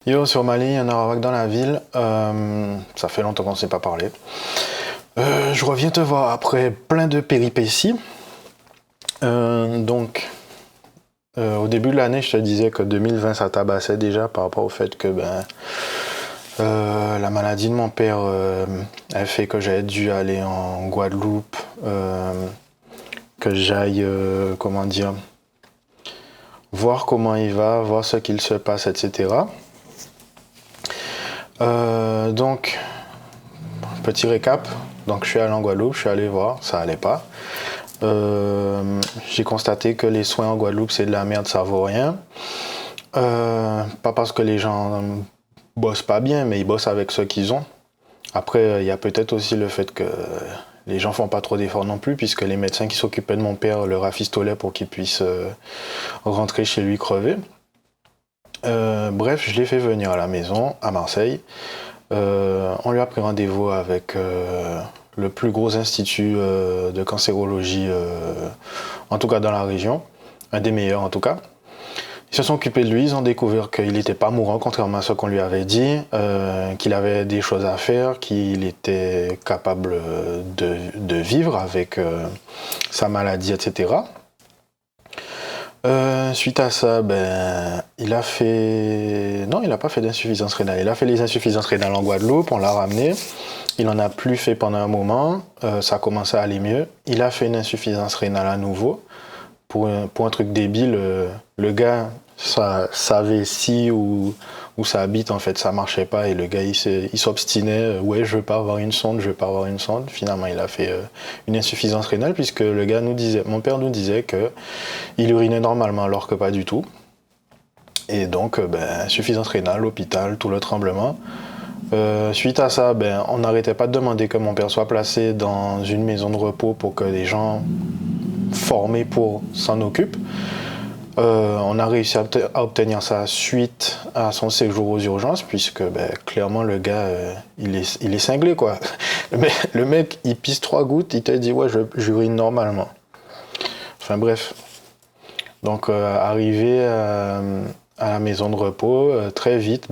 Yo, sur Mali, il y en a un dans la ville. Ça fait longtemps qu'on ne s'est pas parlé. Je reviens te voir après plein de péripéties. Au début de l'année, je te disais que 2020, ça tabassait déjà par rapport au fait que la maladie de mon père a fait que j'avais dû aller en Guadeloupe, que j'aille, voir comment il va, voir ce qu'il se passe, etc. Donc, petit récap. Donc, je suis allé en Guadeloupe, je suis allé voir, ça allait pas. J'ai constaté que les soins en Guadeloupe, c'est de la merde, ça vaut rien. Pas parce que les gens bossent pas bien, mais ils bossent avec ce qu'ils ont. Après, il y a peut-être aussi le fait que les gens font pas trop d'efforts non plus, puisque les médecins qui s'occupaient de mon père le rafistolaient pour qu'il puisse rentrer chez lui crever. Bref, je l'ai fait venir à la maison, à Marseille. On lui a pris rendez-vous avec le plus gros institut de cancérologie, en tout cas dans la région, un des meilleurs en tout cas. Ils se sont occupés de lui, ils ont découvert qu'il n'était pas mourant, contrairement à ce qu'on lui avait dit, qu'il avait des choses à faire, qu'il était capable de vivre avec sa maladie, etc. Suite à ça, il a fait... Non, il n'a pas fait d'insuffisance rénale. Il a fait les insuffisances rénales en Guadeloupe, on l'a ramené. Il n'en a plus fait pendant un moment, ça a commencé à aller mieux. Il a fait une insuffisance rénale à nouveau. Pour un truc débile, le gars, sa vessie ou sa bite, en fait, ça marchait pas. Et le gars, il s'obstinait. Ouais, je veux pas avoir une sonde, je veux pas avoir une sonde. Finalement, il a fait une insuffisance rénale puisque le gars nous disait, mon père nous disait que il urinait normalement alors que pas du tout. Et donc, insuffisance rénale, hôpital, tout le tremblement. Suite à ça, on n'arrêtait pas de demander que mon père soit placé dans une maison de repos pour que les gens formés pour s'en occupent. On a réussi à obtenir ça suite à son séjour aux urgences, puisque clairement le gars, il est cinglé quoi. Le mec, il pisse 3 gouttes, il te dit ouais, j'urine normalement. Enfin bref. Donc arrivé à la maison de repos, très vite,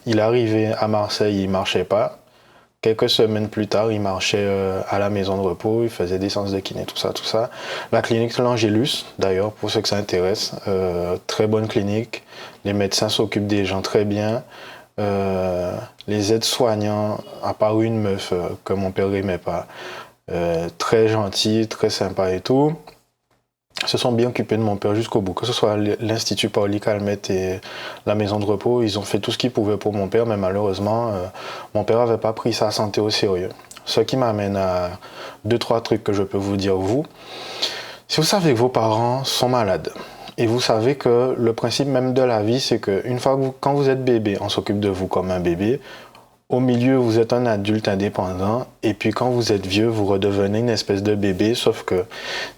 il est arrivé à Marseille, il marchait pas. Quelques semaines plus tard, il marchait à la maison de repos, il faisait des séances de kiné, tout ça, tout ça. La clinique L'Angélus, d'ailleurs, pour ceux que ça intéresse, très bonne clinique. Les médecins s'occupent des gens très bien. Les aides-soignants, à part une meuf que mon père n'aimait pas, très gentil, très sympa et tout, se sont bien occupés de mon père jusqu'au bout. Que ce soit l'Institut Paoli Calmette et la maison de repos, ils ont fait tout ce qu'ils pouvaient pour mon père, mais malheureusement, mon père n'avait pas pris sa santé au sérieux. Ce qui m'amène à 2-3 trucs que je peux vous dire, vous. Si vous savez que vos parents sont malades, et vous savez que le principe même de la vie, c'est que une fois que quand vous êtes bébé, on s'occupe de vous comme un bébé. Au milieu, vous êtes un adulte indépendant, et puis quand vous êtes vieux, vous redevenez une espèce de bébé, sauf que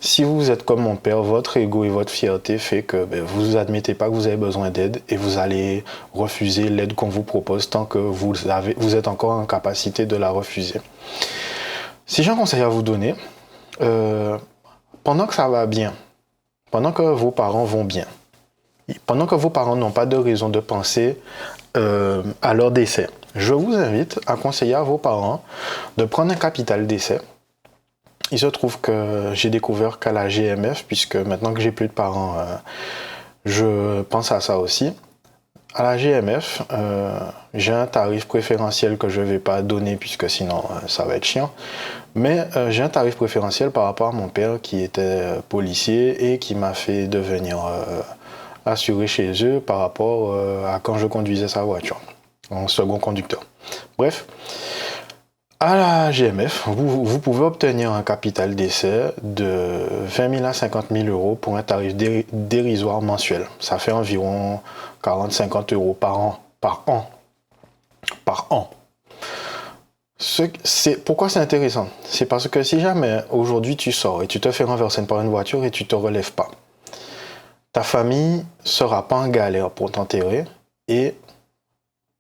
si vous êtes comme mon père, votre ego et votre fierté fait que vous admettez pas que vous avez besoin d'aide, et vous allez refuser l'aide qu'on vous propose tant que vous êtes encore en capacité de la refuser. Si j'ai un conseil à vous donner, pendant que ça va bien, pendant que vos parents vont bien, pendant que vos parents n'ont pas de raison de penser à leur décès, je vous invite à conseiller à vos parents de prendre un capital décès. Il se trouve que j'ai découvert qu'à la GMF, puisque maintenant que j'ai plus de parents, je pense à ça aussi. À la GMF, j'ai un tarif préférentiel que je ne vais pas donner puisque sinon ça va être chiant. Mais j'ai un tarif préférentiel par rapport à mon père qui était policier et qui m'a fait devenir assuré chez eux par rapport à quand je conduisais sa voiture en second conducteur. Bref, à la GMF, vous pouvez obtenir un capital d'essai de 20 000 à 50 000 euros pour un tarif dérisoire mensuel. Ça fait environ 40-50 euros par an. Par an. Pourquoi c'est intéressant? C'est parce que si jamais aujourd'hui tu sors et tu te fais renverser par une voiture et tu te relèves pas, ta famille sera pas en galère pour t'enterrer et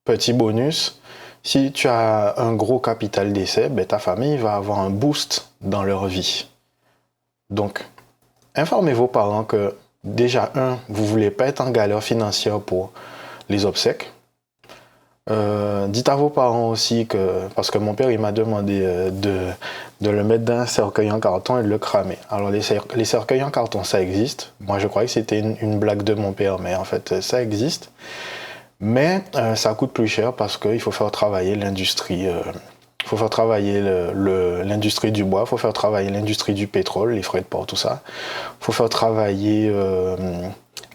petit bonus, si tu as un gros capital d'essai, ta famille va avoir un boost dans leur vie. Donc, informez vos parents que déjà, vous ne voulez pas être en galère financière pour les obsèques. Dites à vos parents aussi que, parce que mon père il m'a demandé de le mettre dans un cercueil en carton et de le cramer. Alors les cercueils en carton ça existe. Moi je croyais que c'était une blague de mon père, mais en fait ça existe. Mais ça coûte plus cher parce qu'il faut faire travailler l'industrie. Il faut faire travailler l'industrie du bois, il faut faire travailler l'industrie du pétrole, les frais de port, tout ça. Il faut faire travailler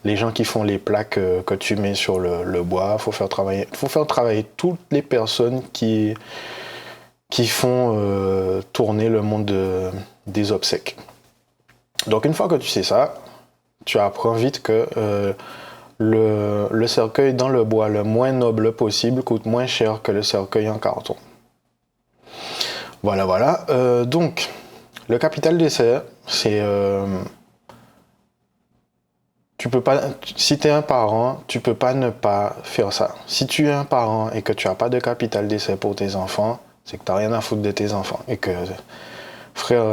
les gens qui font les plaques que tu mets sur le bois. Il faut faire travailler toutes les personnes qui font tourner le monde des obsèques. Donc une fois que tu sais ça, tu apprends vite que le cercueil dans le bois le moins noble possible coûte moins cher que le cercueil en carton. Voilà, voilà. Donc, le capital d'essai, c'est... tu peux pas, si tu es un parent, tu peux pas ne pas faire ça. Si tu es un parent et que tu n'as pas de capital d'essai pour tes enfants, c'est que tu n'as rien à foutre de tes enfants. Et que, frère,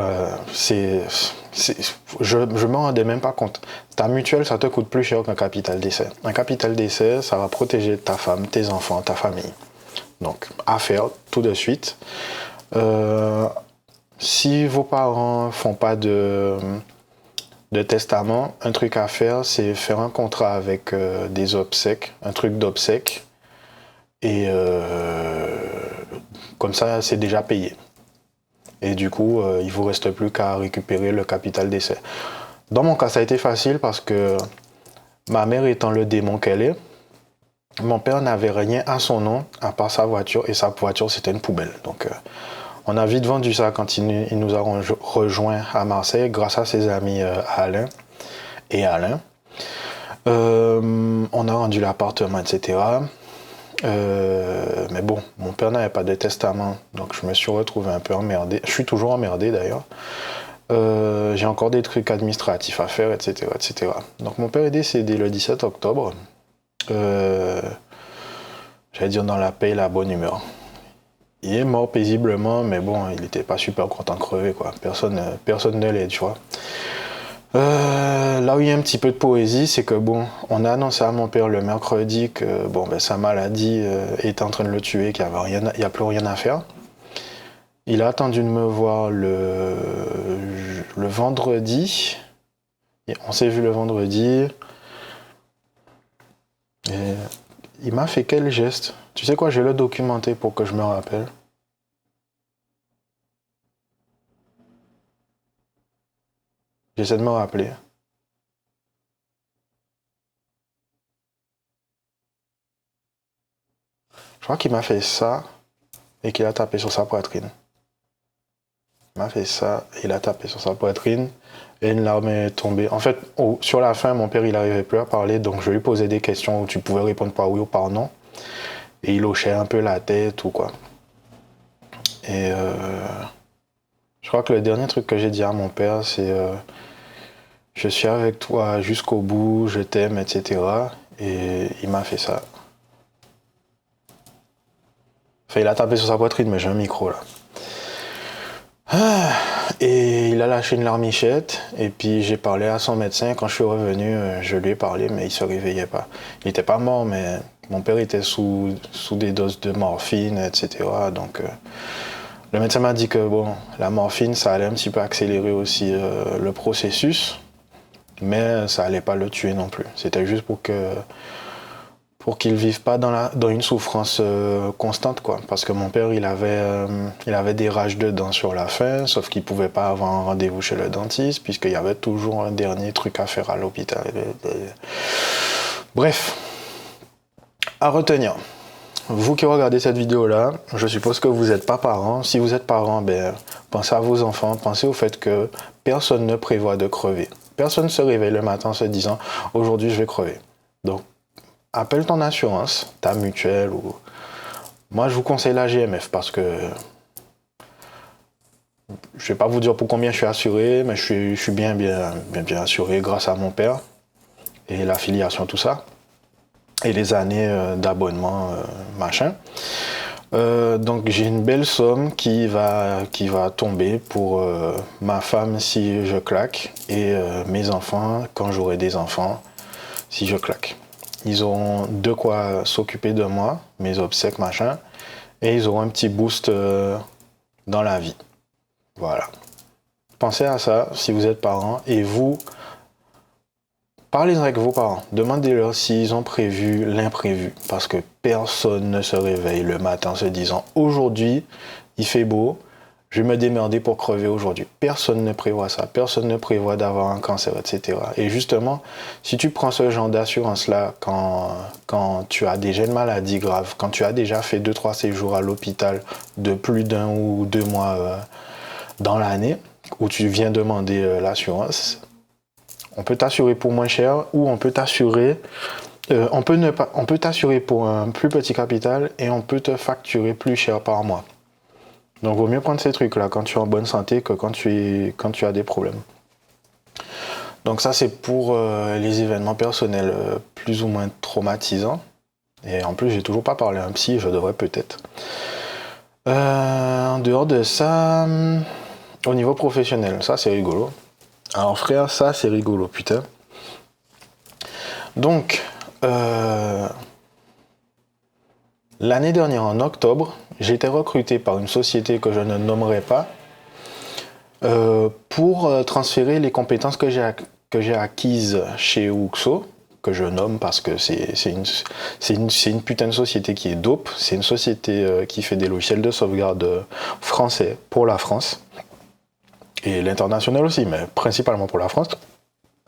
je me rendais même pas compte. Ta mutuelle, ça te coûte plus cher qu'un capital d'essai. Un capital d'essai, ça va protéger ta femme, tes enfants, ta famille. Donc, à faire tout de suite. Si vos parents font pas de testament, un truc à faire, c'est faire un contrat avec des obsèques, un truc d'obsèques. Et comme ça, c'est déjà payé. Et du coup, il vous reste plus qu'à récupérer le capital d'essai. Dans mon cas, ça a été facile parce que ma mère étant le démon qu'elle est, mon père n'avait rien à son nom à part sa voiture, et sa voiture c'était une poubelle. Donc on a vite vendu ça quand il nous a rejoint à Marseille grâce à ses amis Alain et Alain. On a rendu l'appartement, etc. Mais bon, mon père n'avait pas de testament, donc je me suis retrouvé un peu emmerdé. Je suis toujours emmerdé d'ailleurs. J'ai encore des trucs administratifs à faire, etc., etc. Donc mon père est décédé le 17 octobre. J'allais dire dans la paix et la bonne humeur. Il est mort paisiblement, mais bon, il n'était pas super content de crever, quoi. Personne ne l'aide, tu vois. Là où il y a un petit peu de poésie, c'est que bon, on a annoncé à mon père le mercredi que bon, ben, sa maladie était en train de le tuer, qu'il n'y a plus rien à faire. Il a attendu de me voir le vendredi. On s'est vu le vendredi. Et il m'a fait quel geste? Tu sais quoi, je vais le documenter pour que je me rappelle. J'essaie de me rappeler. Je crois qu'il m'a fait ça et qu'il a tapé sur sa poitrine. Il m'a fait ça et il a tapé sur sa poitrine et une larme est tombée. En fait, sur la fin, mon père, il n'arrivait plus à parler, donc je lui posais des questions où tu pouvais répondre par oui ou par non. Et il hochait un peu la tête ou quoi. Et je crois que le dernier truc que j'ai dit à mon père, c'est je suis avec toi jusqu'au bout, je t'aime, etc. Et il m'a fait ça. Enfin, il a tapé sur sa poitrine, mais j'ai un micro là. Et il a lâché une larmichette, et puis j'ai parlé à son médecin. Quand je suis revenu, je lui ai parlé, mais il se réveillait pas. Il était pas mort, mais mon père était sous des doses de morphine, etc. Donc le médecin m'a dit que bon, la morphine, ça allait un petit peu accélérer aussi le processus, mais ça allait pas le tuer non plus. C'était juste pour qu'il ne vive pas dans une souffrance constante, quoi. Parce que mon père, il avait des rages de dents sur la fin, sauf qu'il ne pouvait pas avoir un rendez-vous chez le dentiste, puisqu'il y avait toujours un dernier truc à faire à l'hôpital. Bref, à retenir. Vous qui regardez cette vidéo-là, je suppose que vous n'êtes pas parents. Si vous êtes parents, ben, pensez à vos enfants, pensez au fait que personne ne prévoit de crever. Personne ne se réveille le matin en se disant « aujourd'hui, je vais crever ». Donc, appelle ton assurance, ta mutuelle ou... Moi, je vous conseille la GMF parce que... Je ne vais pas vous dire pour combien je suis assuré, mais je suis bien assuré grâce à mon père et l'affiliation, tout ça. Et les années d'abonnement, machin. Donc j'ai une belle somme qui va tomber pour ma femme si je claque et mes enfants quand j'aurai des enfants si je claque. Ils auront de quoi s'occuper de moi, mes obsèques, machin, et ils auront un petit boost dans la vie. Voilà. Pensez à ça si vous êtes parents et vous, parlez avec vos parents. Demandez-leur s'ils ont prévu l'imprévu parce que personne ne se réveille le matin se disant aujourd'hui, il fait beau, je vais me démerder pour crever aujourd'hui. Personne ne prévoit ça. Personne ne prévoit d'avoir un cancer, etc. Et justement, si tu prends ce genre d'assurance-là quand tu as déjà une maladie grave, quand tu as déjà fait 2-3 séjours à l'hôpital de plus d'1 ou 2 mois dans l'année, où tu viens demander l'assurance, on peut t'assurer pour moins cher ou on peut t'assurer on peut t'assurer pour un plus petit capital et on peut te facturer plus cher par mois. Donc, vaut mieux prendre ces trucs-là quand tu es en bonne santé que quand tu as des problèmes. Donc, ça, c'est pour les événements personnels plus ou moins traumatisants. Et en plus, j'ai toujours pas parlé à un psy, je devrais peut-être. En dehors de ça, au niveau professionnel, ça, c'est rigolo. Alors, frère, ça, c'est rigolo, putain. Donc, l'année dernière, en octobre, j'ai été recruté par une société que je ne nommerai pas pour transférer les compétences que j'ai acquises chez Uxo, que je nomme parce que c'est une putain de société qui est dope. C'est une société qui fait des logiciels de sauvegarde français pour la France et l'international aussi, mais principalement pour la France.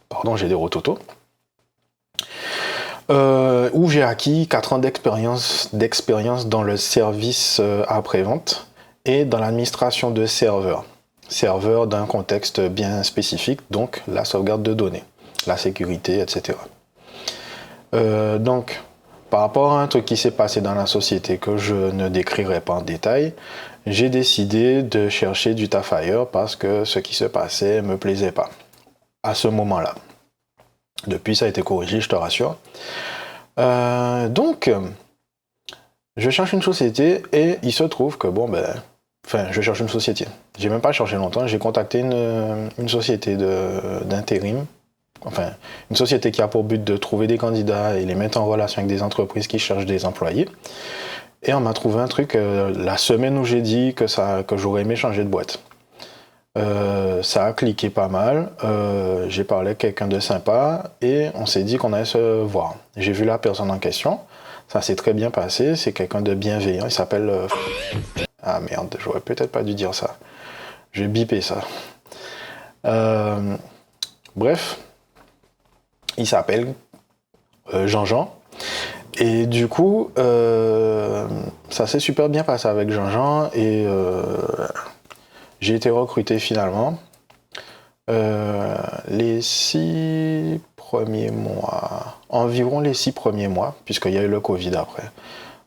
Pardon, j'ai des rototos. Où j'ai acquis 4 ans d'expérience dans le service après-vente et dans l'administration de serveurs. Serveurs d'un contexte bien spécifique, donc la sauvegarde de données, la sécurité, etc. Donc, par rapport à un truc qui s'est passé dans la société que je ne décrirai pas en détail, j'ai décidé de chercher du taf ailleurs parce que ce qui se passait me plaisait pas à ce moment-là. Depuis, ça a été corrigé, je te rassure. Donc, je cherche une société et il se trouve que je cherche une société. J'ai même pas cherché longtemps, j'ai contacté une société d'intérim. Enfin, une société qui a pour but de trouver des candidats et les mettre en relation avec des entreprises qui cherchent des employés. Et on m'a trouvé un truc la semaine où j'ai dit que j'aurais aimé changer de boîte. Ça a cliqué pas mal, j'ai parlé avec quelqu'un de sympa et on s'est dit qu'on allait se voir. J'ai vu la personne en question, ça s'est très bien passé, c'est quelqu'un de bienveillant, il s'appelle... Ah merde, j'aurais peut-être pas dû dire ça. Je vais biper ça. Bref, il s'appelle Jean-Jean. Et du coup, ça s'est super bien passé avec Jean-Jean et j'ai été recruté finalement. Les 6 premiers mois, environ les 6 premiers mois, puisqu'il y a eu le Covid après.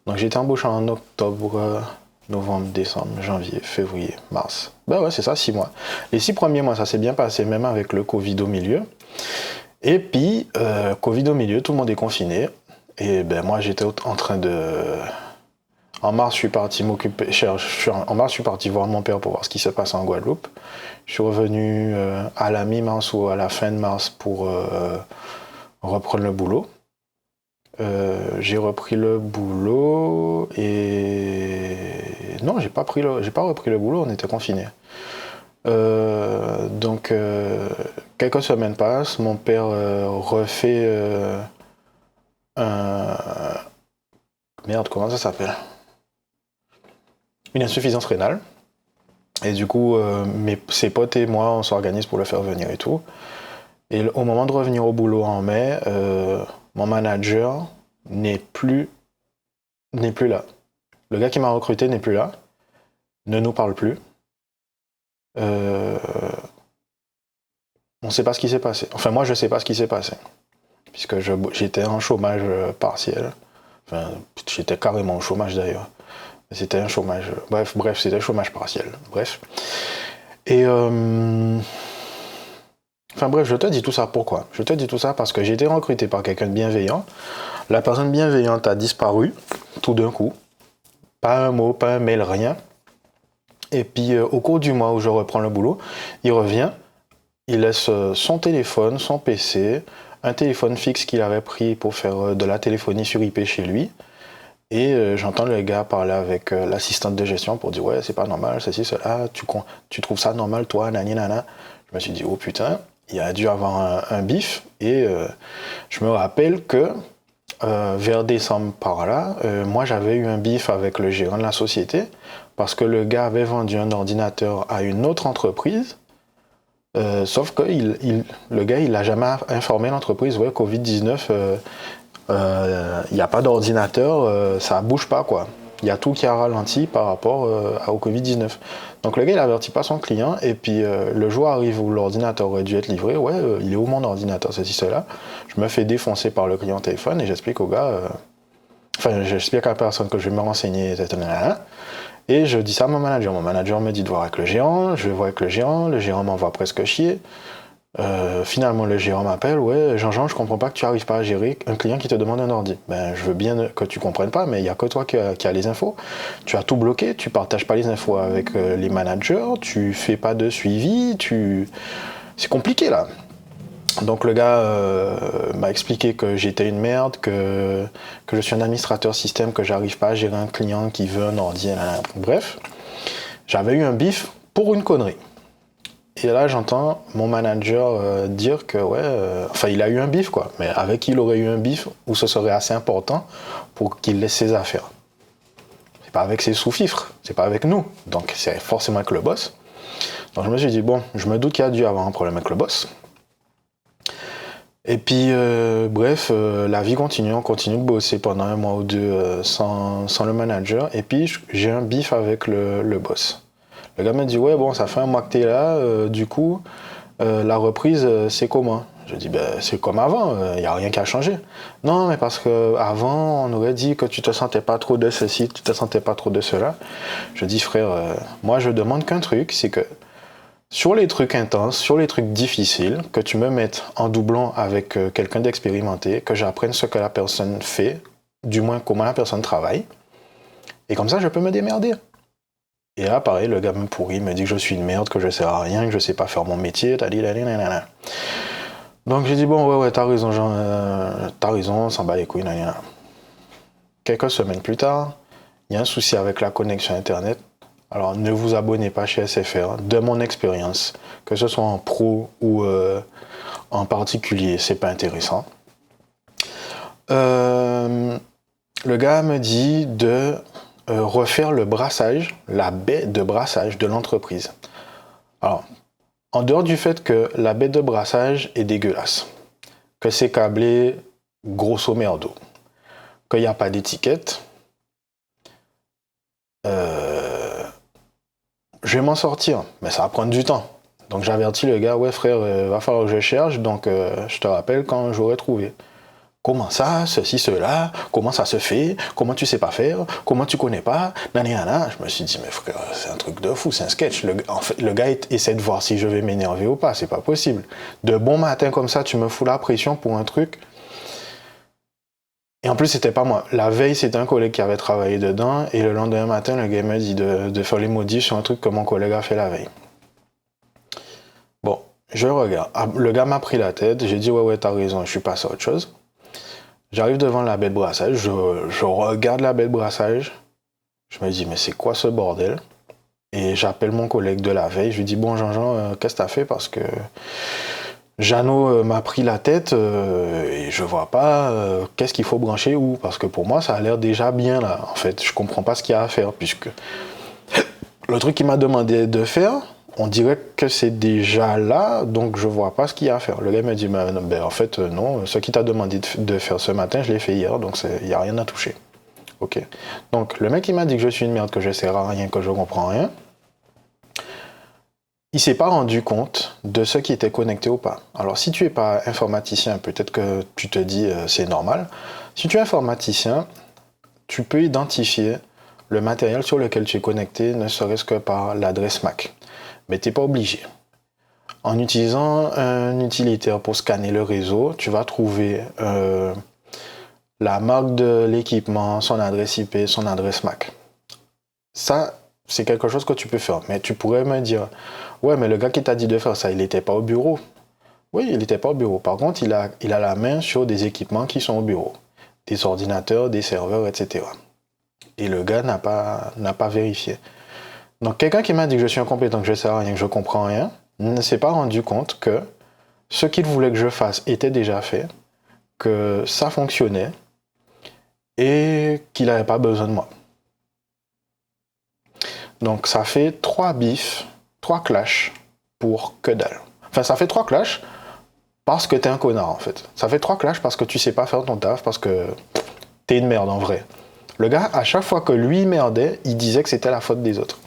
Donc j'ai été embauché en octobre, novembre, décembre, janvier, février, mars. Ben ouais, c'est ça, 6 mois. Les 6 premiers mois, ça s'est bien passé, même avec le Covid au milieu. Et puis, Covid au milieu, tout le monde est confiné. Et ben moi, j'étais en train de... En mars, je suis parti m'occuper. En mars, je suis parti voir mon père pour voir ce qui se passe en Guadeloupe. Je suis revenu à la mi-mars ou à la fin de mars pour reprendre le boulot. J'ai repris le boulot et non, j'ai pas repris le boulot. On était confinés. Donc quelques semaines passent. Mon père refait un... Merde, comment ça s'appelle? Une insuffisance rénale. Et du coup, ses potes et moi, on s'organise pour le faire venir et tout. Et au moment de revenir au boulot en mai, mon manager n'est plus là. Le gars qui m'a recruté n'est plus là, ne nous parle plus. On ne sait pas ce qui s'est passé. Enfin, moi, je ne sais pas ce qui s'est passé. Puisque j'étais en chômage partiel. Enfin, j'étais carrément au chômage d'ailleurs. C'était un chômage... Bref, c'était un chômage partiel. Bref. Et... Enfin bref, je te dis tout ça pourquoi? Je te dis tout ça parce que j'ai été recruté par quelqu'un de bienveillant. La personne bienveillante a disparu, tout d'un coup. Pas un mot, pas un mail, rien. Et puis au cours du mois où je reprends le boulot, il revient, il laisse son téléphone, son PC, un téléphone fixe qu'il avait pris pour faire de la téléphonie sur IP chez lui. Et j'entends le gars parler avec l'assistante de gestion pour dire ouais, c'est pas normal, ceci, cela, tu trouves ça normal toi, nani nana. Je me suis dit oh putain, il a dû avoir un bif. Et je me rappelle que vers décembre par là, moi j'avais eu un bif avec le gérant de la société parce que le gars avait vendu un ordinateur à une autre entreprise. Sauf que le gars, il n'a jamais informé l'entreprise, ouais, Covid-19, il n'y a pas d'ordinateur, ça bouge pas, quoi. Il y a tout qui a ralenti par rapport au Covid-19. Donc le gars, il n'avertit pas son client, et puis le jour arrive où l'ordinateur aurait dû être livré, ouais, il est où mon ordinateur, ceci, cela. Je me fais défoncer par le client au téléphone, et j'explique au gars, j'explique à la personne que je vais me renseigner, etc. Et je dis ça à mon manager. Mon manager me dit de voir avec le gérant, je vais voir avec le gérant m'envoie presque chier. Finalement, le gérant m'appelle, ouais, Jean-Jean, je comprends pas que tu arrives pas à gérer un client qui te demande un ordi. Ben, je veux bien que tu comprennes pas, mais il y a que toi qui a les infos. Tu as tout bloqué, tu partages pas les infos avec les managers, tu fais pas de suivi, c'est compliqué là. Donc le gars m'a expliqué que j'étais une merde, que je suis un administrateur système, que j'arrive pas à gérer un client qui veut un ordi. Bref, j'avais eu un bif pour une connerie. Et là, j'entends mon manager dire que, ouais, il a eu un bif, quoi. Mais avec qui il aurait eu un bif où ce serait assez important pour qu'il laisse ses affaires. C'est pas avec ses sous-fifres, c'est pas avec nous. Donc, c'est forcément avec le boss. Donc, je me suis dit, bon, je me doute qu'il y a dû avoir un problème avec le boss. Et puis, bref, la vie continue, on continue de bosser pendant un mois ou deux sans le manager. Et puis, j'ai un bif avec le boss. Le gars me dit, ouais, bon, ça fait un mois que t'es là, du coup, la reprise, c'est comment? Je dis, ben, c'est comme avant, il n'y a rien qui a changé. Non, mais parce qu'avant, on aurait dit que tu te sentais pas trop de ceci, tu te sentais pas trop de cela. Je dis, frère, moi, je demande qu'un truc, c'est que sur les trucs intenses, sur les trucs difficiles, que tu me mettes en doublon avec quelqu'un d'expérimenté, que j'apprenne ce que la personne fait, du moins comment la personne travaille, et comme ça, je peux me démerder. Et là, pareil, le gars me pourrit, me dit que je suis une merde, que je sers à rien, que je sais pas faire mon métier, Donc j'ai dit, bon, ouais, t'as raison, Jean, t'as raison, on s'en bat les couilles, Quelques semaines plus tard, il y a un souci avec la connexion Internet. Alors, ne vous abonnez pas chez SFR. De mon expérience, que ce soit en pro ou en particulier, c'est pas intéressant. Le gars me dit de refaire le brassage, la baie de brassage de l'entreprise. Alors, en dehors du fait que la baie de brassage est dégueulasse, que c'est câblé grosso merdo, qu'il n'y a pas d'étiquette, je vais m'en sortir, mais ça va prendre du temps. Donc j'avertis le gars, ouais frère, va falloir que je cherche, donc je te rappelle quand j'aurai trouvé. Comment ça, ceci, cela, comment ça se fait, comment tu sais pas faire, comment tu connais pas, nanana. Je me suis dit, mais frère, c'est un truc de fou, c'est un sketch. Le gars essaie de voir si je vais m'énerver ou pas, c'est pas possible. De bon matin comme ça, tu me fous la pression pour un truc. Et en plus, c'était pas moi. La veille, c'était un collègue qui avait travaillé dedans, et le lendemain matin, le gars m'a dit de faire les modifs sur un truc que mon collègue a fait la veille. Bon, je regarde. Le gars m'a pris la tête, j'ai dit, ouais, t'as raison, je suis passé à autre chose. J'arrive devant la baie de brassage, je regarde la baie de brassage, je me dis, mais c'est quoi ce bordel? Et j'appelle mon collègue de la veille, je lui dis, bon Jean-Jean, qu'est-ce que t'as fait? Parce que Jeannot m'a pris la tête et je vois pas qu'est-ce qu'il faut brancher où. Parce que pour moi, ça a l'air déjà bien là. En fait, je comprends pas ce qu'il y a à faire, puisque le truc qu'il m'a demandé de faire, on dirait que c'est déjà là, donc je vois pas ce qu'il y a à faire. Le gars m'a dit, en fait, non, ce qu'il t'a demandé de faire ce matin, je l'ai fait hier, donc il n'y a rien à toucher. Ok. Donc le mec, il m'a dit que je suis une merde, que je sers à rien, que je comprends rien. Il s'est pas rendu compte de ce qui était connecté ou pas. Alors si tu es pas informaticien, peut-être que tu te dis c'est normal. Si tu es informaticien, tu peux identifier le matériel sur lequel tu es connecté, ne serait-ce que par l'adresse MAC. Mais tu n'es pas obligé. En utilisant un utilitaire pour scanner le réseau, tu vas trouver la marque de l'équipement, son adresse IP, son adresse MAC. Ça, c'est quelque chose que tu peux faire. Mais tu pourrais me dire, ouais, mais le gars qui t'a dit de faire ça, il n'était pas au bureau. Oui, il n'était pas au bureau. Par contre, il a la main sur des équipements qui sont au bureau. Des ordinateurs, des serveurs, etc. Et le gars n'a pas vérifié. Donc, quelqu'un qui m'a dit que je suis incompétent, que je ne sais rien, que je ne comprends rien, ne s'est pas rendu compte que ce qu'il voulait que je fasse était déjà fait, que ça fonctionnait et qu'il n'avait pas besoin de moi. Donc, ça fait 3 bifs, 3 clashs pour que dalle. Enfin, ça fait 3 clashs parce que t'es un connard, en fait. Ça fait 3 clashs parce que tu sais pas faire ton taf, parce que t'es une merde, en vrai. Le gars, à chaque fois que lui merdait, il disait que c'était la faute des autres.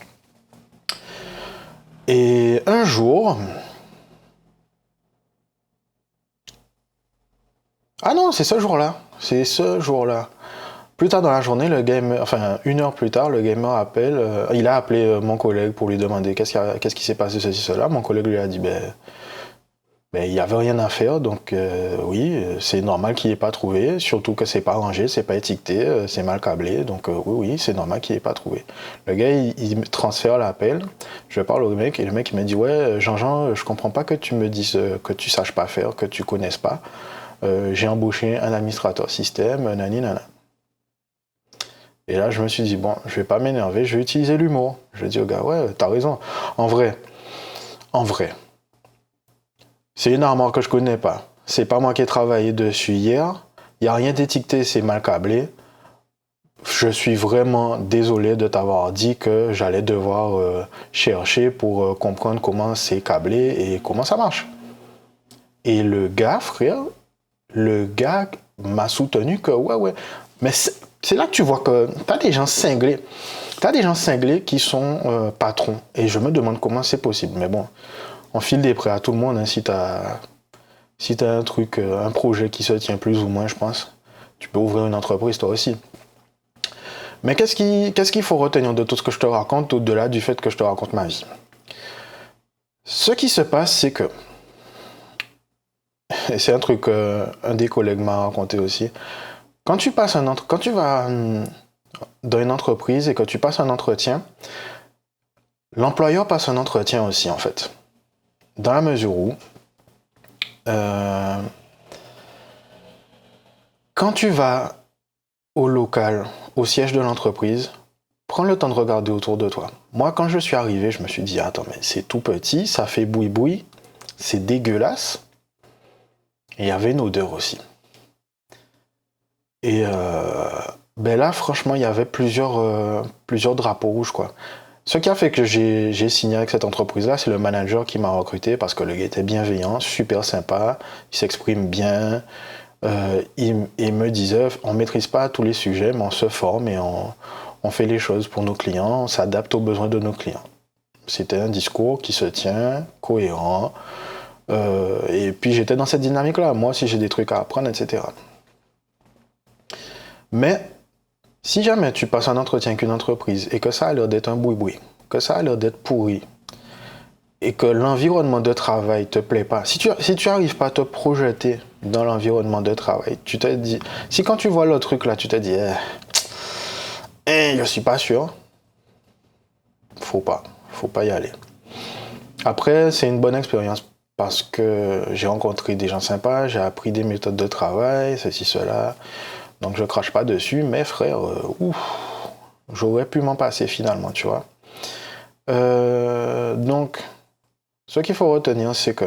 Et un jour... Ah non, c'est ce jour-là. C'est ce jour-là. Plus tard dans la journée, le gamer, enfin 1 heure plus tard, le gamer appelle. Il a appelé mon collègue pour lui demander qu'est-ce qui s'est passé, ceci, cela. Mon collègue lui a dit, il n'y avait rien à faire, donc oui, c'est normal qu'il n'ait pas trouvé, surtout que c'est pas rangé, c'est pas étiqueté, c'est mal câblé, donc oui, c'est normal qu'il n'ait pas trouvé. Le gars, il me transfère l'appel, je parle au mec, et le mec il me dit, ouais, Jean-Jean, je comprends pas que tu me dises que tu saches pas faire, que tu connaisses pas. J'ai embauché un administrateur système, nani nana. Et là, je me suis dit, bon, je vais pas m'énerver, je vais utiliser l'humour. Je dis au gars, ouais, t'as raison. En vrai, c'est une armoire que je connais pas. C'est pas moi qui ai travaillé dessus hier. Il n'y a rien d'étiqueté, c'est mal câblé. Je suis vraiment désolé de t'avoir dit que j'allais devoir chercher pour comprendre comment c'est câblé et comment ça marche. Et le gars, frère, m'a soutenu que ouais. Mais c'est là que tu vois que t'as des gens cinglés. T'as des gens cinglés qui sont patrons. Et je me demande comment c'est possible. Mais bon, on file des prêts à tout le monde, hein, si t'as un truc, un projet qui se tient plus ou moins, je pense, tu peux ouvrir une entreprise toi aussi. Mais qu'est-ce qu'il faut retenir de tout ce que je te raconte, au-delà du fait que je te raconte ma vie? Ce qui se passe, c'est que, et c'est un truc, un des collègues m'a raconté aussi, quand tu vas dans une entreprise et que tu passes un entretien, l'employeur passe un entretien aussi, en fait. Dans la mesure où, quand tu vas au local, au siège de l'entreprise, prends le temps de regarder autour de toi. Moi, quand je suis arrivé, je me suis dit, attends, mais c'est tout petit, ça fait boui-boui, c'est dégueulasse. Et il y avait une odeur aussi. Et là, franchement, il y avait plusieurs drapeaux rouges, quoi. Ce qui a fait que j'ai signé avec cette entreprise-là, c'est le manager qui m'a recruté parce que le gars était bienveillant, super sympa, il s'exprime bien. Il me disait, on ne maîtrise pas tous les sujets, mais on se forme et on fait les choses pour nos clients, on s'adapte aux besoins de nos clients. C'était un discours qui se tient, cohérent. Et puis j'étais dans cette dynamique-là. Moi aussi, j'ai des trucs à apprendre, etc. Mais si jamais tu passes un entretien avec une entreprise et que ça a l'air d'être un boui-boui, que ça a l'air d'être pourri, et que l'environnement de travail te plaît pas, si tu arrives pas à te projeter dans l'environnement de travail, tu te dis, si quand tu vois le truc là, tu te dis, je suis pas sûr, faut pas y aller. Après, c'est une bonne expérience parce que j'ai rencontré des gens sympas, j'ai appris des méthodes de travail, ceci, cela, donc je crache pas dessus, mais frère, j'aurais pu m'en passer finalement, tu vois. Donc, ce qu'il faut retenir, c'est que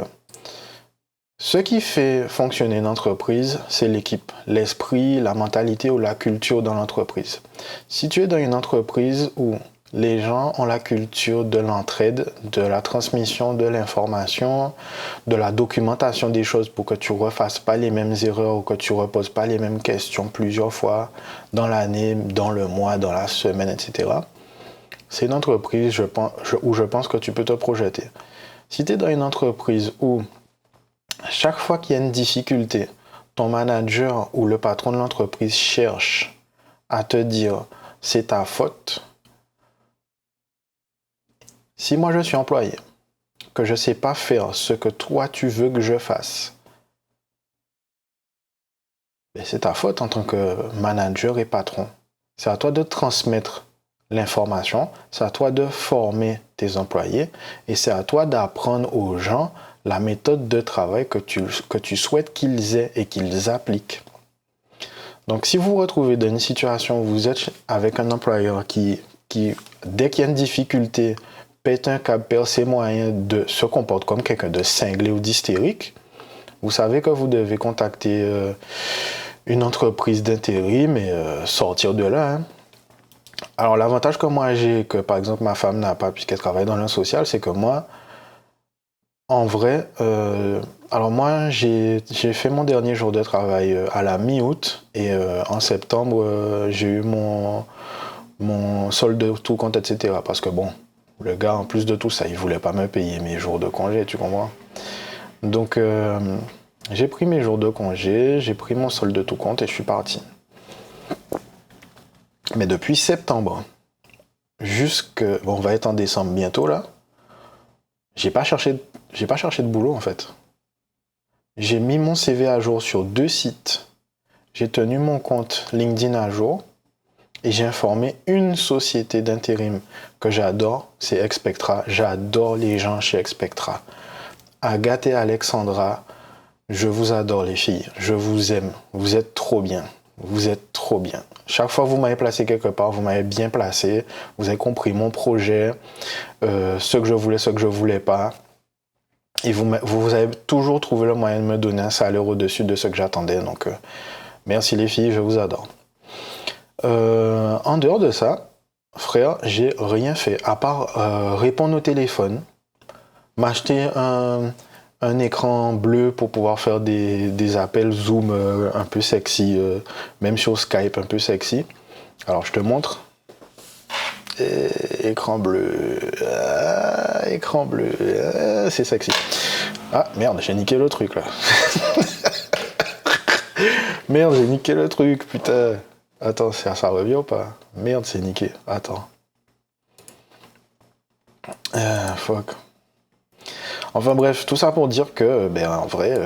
ce qui fait fonctionner une entreprise, c'est l'équipe, l'esprit, la mentalité ou la culture dans l'entreprise. Si tu es dans une entreprise où les gens ont la culture de l'entraide, de la transmission de l'information, de la documentation des choses pour que tu ne refasses pas les mêmes erreurs ou que tu ne reposes pas les mêmes questions plusieurs fois dans l'année, dans le mois, dans la semaine, etc. C'est une entreprise où je pense que tu peux te projeter. Si tu es dans une entreprise où chaque fois qu'il y a une difficulté, ton manager ou le patron de l'entreprise cherche à te dire c'est ta faute. Si moi je suis employé, que je ne sais pas faire ce que toi tu veux que je fasse, c'est ta faute en tant que manager et patron. C'est à toi de transmettre l'information, c'est à toi de former tes employés et c'est à toi d'apprendre aux gens la méthode de travail que tu souhaites qu'ils aient et qu'ils appliquent. Donc, si vous vous retrouvez dans une situation où vous êtes avec un employeur qui dès qu'il y a une difficulté, pète un câble, perd ses moyens, se comporte comme quelqu'un de cinglé ou d'hystérique, vous savez que vous devez contacter une entreprise d'intérim et sortir de là. Hein. Alors, l'avantage que moi j'ai, que par exemple ma femme n'a pas puisqu'elle travaille dans le social, c'est que moi, en vrai, alors moi j'ai fait mon dernier jour de travail à la mi-août et en septembre j'ai eu mon solde de tout compte, etc. Parce que bon, le gars en plus de tout ça, il voulait pas me payer mes jours de congé, tu comprends? Donc j'ai pris mes jours de congé, j'ai pris mon solde de tout compte et je suis parti. Mais depuis septembre, on va être en décembre bientôt là, j'ai pas cherché de boulot en fait. J'ai mis mon CV à jour sur 2 sites. J'ai tenu mon compte LinkedIn à jour et j'ai informé une société d'intérim que j'adore, c'est Expectra. J'adore les gens chez Expectra. Agathe et Alexandra, je vous adore les filles, je vous aime, vous êtes trop bien. Vous êtes trop bien. Chaque fois que vous m'avez placé quelque part, vous m'avez bien placé. Vous avez compris mon projet, ce que je voulais, ce que je voulais pas. Et vous avez toujours trouvé le moyen de me donner un salaire au-dessus de ce que j'attendais. Donc, merci les filles, je vous adore. En dehors de ça, frère, j'ai rien fait. À part répondre au téléphone, m'acheter un écran bleu pour pouvoir faire des appels Zoom un peu sexy, même sur Skype un peu sexy. Alors je te montre. Écran bleu, c'est sexy. Ah merde, j'ai niqué le truc là. Merde, j'ai niqué le truc, putain. Attends, ça revient ou pas? Merde, c'est niqué. Attends. Fuck. Enfin bref, tout ça pour dire que, en vrai,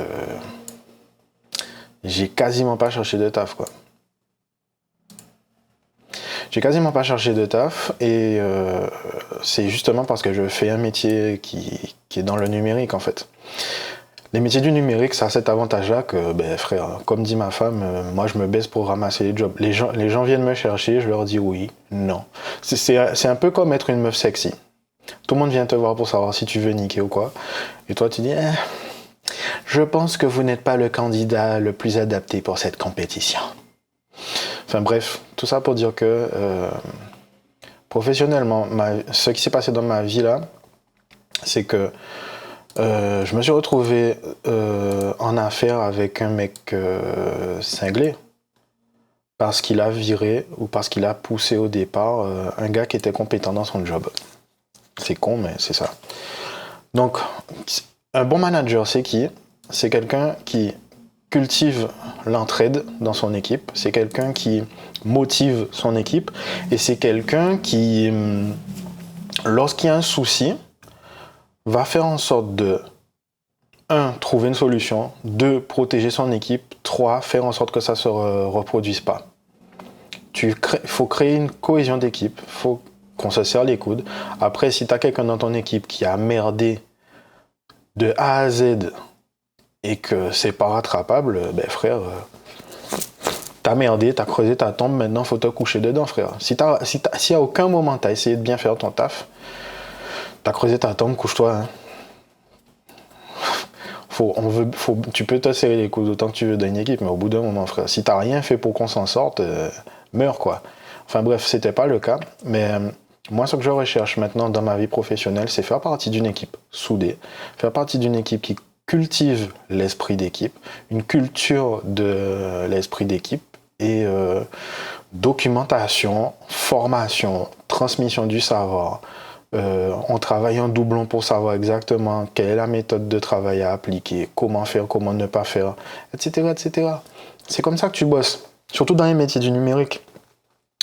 j'ai quasiment pas cherché de taf, quoi. J'ai quasiment pas cherché de taf et c'est justement parce que je fais un métier qui est dans le numérique, en fait. Les métiers du numérique, ça a cet avantage-là que, frère, comme dit ma femme, moi je me baisse pour ramasser les jobs. Les gens viennent me chercher, je leur dis oui, non. C'est un peu comme être une meuf sexy. Tout le monde vient te voir pour savoir si tu veux niquer ou quoi. Et toi, tu dis, je pense que vous n'êtes pas le candidat le plus adapté pour cette compétition. Enfin bref, tout ça pour dire que professionnellement, ce qui s'est passé dans ma vie là, c'est que je me suis retrouvé en affaire avec un mec cinglé. Parce qu'il a viré ou parce qu'il a poussé au départ un gars qui était compétent dans son job. C'est con, mais c'est ça. Donc, un bon manager, c'est qui? C'est quelqu'un qui cultive l'entraide dans son équipe. C'est quelqu'un qui motive son équipe. Et c'est quelqu'un qui, lorsqu'il y a un souci, va faire en sorte de 1. Trouver une solution. 2. Protéger son équipe. 3. Faire en sorte que ça ne se reproduise pas. Il faut créer une cohésion d'équipe. Il faut qu'on se serre les coudes. Après, si tu as quelqu'un dans ton équipe qui a merdé de A à Z et que c'est pas rattrapable, frère, t'as merdé, t'as creusé ta tombe, maintenant faut te coucher dedans, frère. Si à aucun moment t'as essayé de bien faire ton taf, t'as creusé ta tombe, couche-toi. Hein. Tu peux te serrer les coudes autant que tu veux dans une équipe, mais au bout d'un moment, frère, si t'as rien fait pour qu'on s'en sorte, meurs, quoi. Enfin bref, c'était pas le cas, mais moi, ce que je recherche maintenant dans ma vie professionnelle, c'est faire partie d'une équipe soudée, faire partie d'une équipe qui cultive l'esprit d'équipe, une culture de l'esprit d'équipe et documentation, formation, transmission du savoir. On travaille en doublon pour savoir exactement quelle est la méthode de travail à appliquer, comment faire, comment ne pas faire, etc., etc. C'est comme ça que tu bosses, surtout dans les métiers du numérique.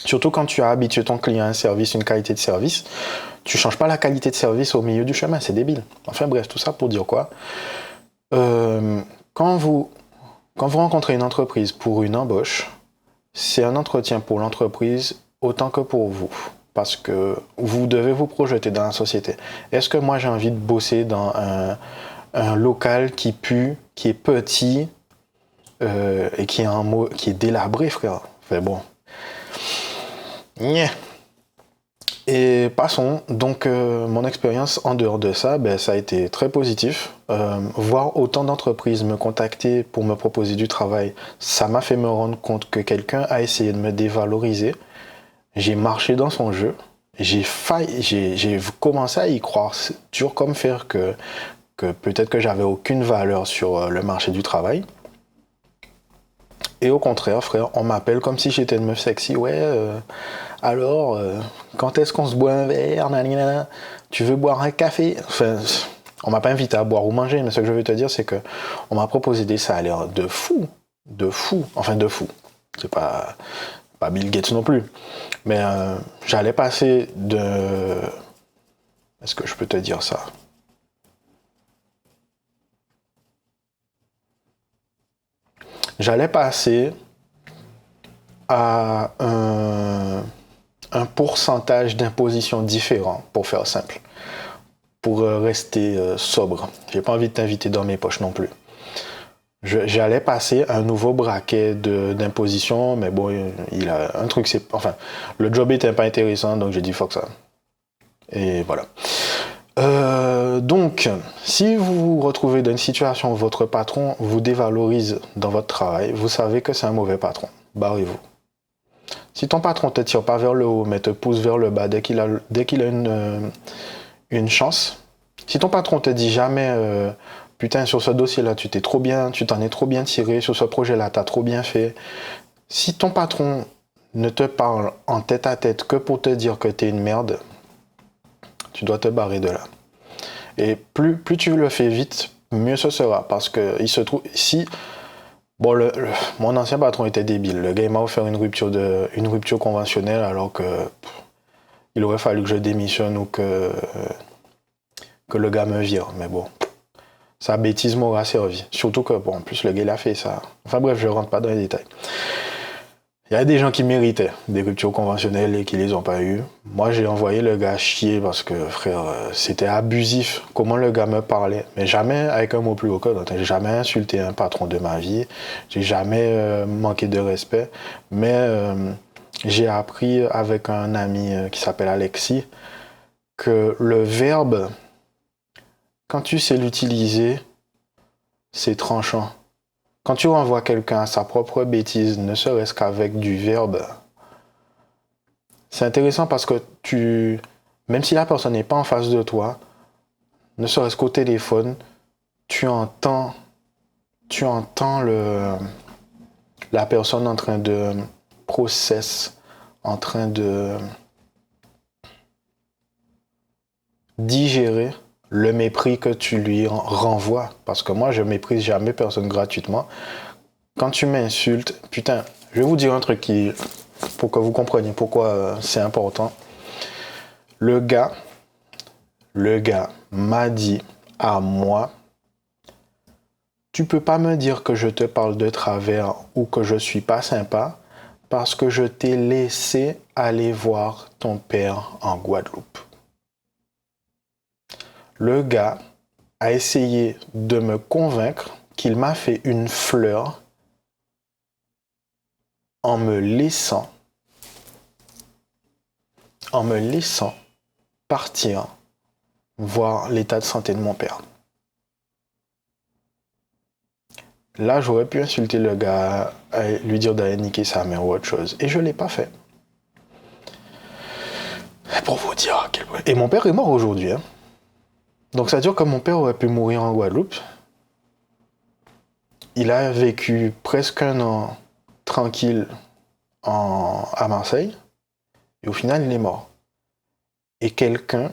Surtout quand tu as habitué ton client à un service, une qualité de service, tu changes pas la qualité de service au milieu du chemin, c'est débile. Enfin bref, tout ça pour dire quoi? Quand vous rencontrez une entreprise pour une embauche, c'est un entretien pour l'entreprise autant que pour vous. Parce que vous devez vous projeter dans la société. Est-ce que moi j'ai envie de bosser dans un local qui pue, qui est petit et qui est délabré, frère. Fait bon. Yeah. Et passons, donc mon expérience en dehors de ça, ben, ça a été très positif. Voir autant d'entreprises me contacter pour me proposer du travail, ça m'a fait me rendre compte que quelqu'un a essayé de me dévaloriser. J'ai marché dans son jeu, j'ai commencé à y croire, dur comme fer, que peut-être que j'avais aucune valeur sur le marché du travail. Et au contraire, frère, on m'appelle comme si j'étais une meuf sexy. Ouais, alors, quand est-ce qu'on se boit un verre? Nanana, tu veux boire un café? Enfin, on m'a pas invité à boire ou manger, mais ce que je veux te dire, c'est que on m'a proposé des salaires de fou, enfin de fou. C'est pas Bill Gates non plus, mais j'allais passer de... Est-ce que je peux te dire ça? J'allais passer à un pourcentage d'imposition différent, pour faire simple, pour rester sobre. J'ai pas envie de t'inviter dans mes poches non plus. J'allais passer un nouveau braquet d'imposition, mais bon, il a un truc, c'est... Enfin, le job était pas intéressant, donc j'ai dit fuck ça. Et voilà. Donc, si vous vous retrouvez dans une situation où votre patron vous dévalorise dans votre travail, vous savez que c'est un mauvais patron. Barrez-vous. Si ton patron te tire pas vers le haut, mais te pousse vers le bas dès qu'il a une chance, si ton patron te dit jamais putain, sur ce dossier-là, tu t'en es trop bien tiré, sur ce projet-là, t'as trop bien fait, si ton patron ne te parle en tête à tête que pour te dire que t'es une merde, tu dois te barrer de là. Et plus tu le fais vite, mieux ce sera. Parce que il se trouve... Si... Bon, mon ancien patron était débile. Le gars, il m'a offert une rupture conventionnelle alors que... il aurait fallu que je démissionne ou que le gars me vire. Mais bon, sa bêtise m'aura servi. Surtout que, bon, en plus, le gars, il a fait ça. Enfin bref, je rentre pas dans les détails. Il y a des gens qui méritaient des ruptures conventionnelles et qui les ont pas eues. Moi, j'ai envoyé le gars chier parce que, frère, c'était abusif comment le gars me parlait. Mais jamais avec un mot plus haut que l'autre. J'ai jamais insulté un patron de ma vie. J'ai jamais manqué de respect. Mais j'ai appris avec un ami qui s'appelle Alexis que le verbe, quand tu sais l'utiliser, c'est tranchant. Quand tu renvoies quelqu'un à sa propre bêtise, ne serait-ce qu'avec du verbe, c'est intéressant parce que même si la personne n'est pas en face de toi, ne serait-ce qu'au téléphone, tu entends la personne en train de process, en train de digérer le mépris que tu lui renvoies. Parce que moi, je méprise jamais personne gratuitement. Quand tu m'insultes, putain, je vais vous dire un truc pour que vous compreniez pourquoi c'est important. Le gars m'a dit à moi, tu peux pas me dire que je te parle de travers ou que je suis pas sympa parce que je t'ai laissé aller voir ton père en Guadeloupe. Le gars a essayé de me convaincre qu'il m'a fait une fleur en me laissant partir voir l'état de santé de mon père. Là, j'aurais pu insulter le gars, lui dire d'aller niquer sa mère ou autre chose. Et je ne l'ai pas fait. Pour vous dire à quel point... Et mon père est mort aujourd'hui. Hein. Donc ça veut dire que mon père aurait pu mourir en Guadeloupe. Il a vécu presque un an tranquille à Marseille. Et au final, il est mort. Et quelqu'un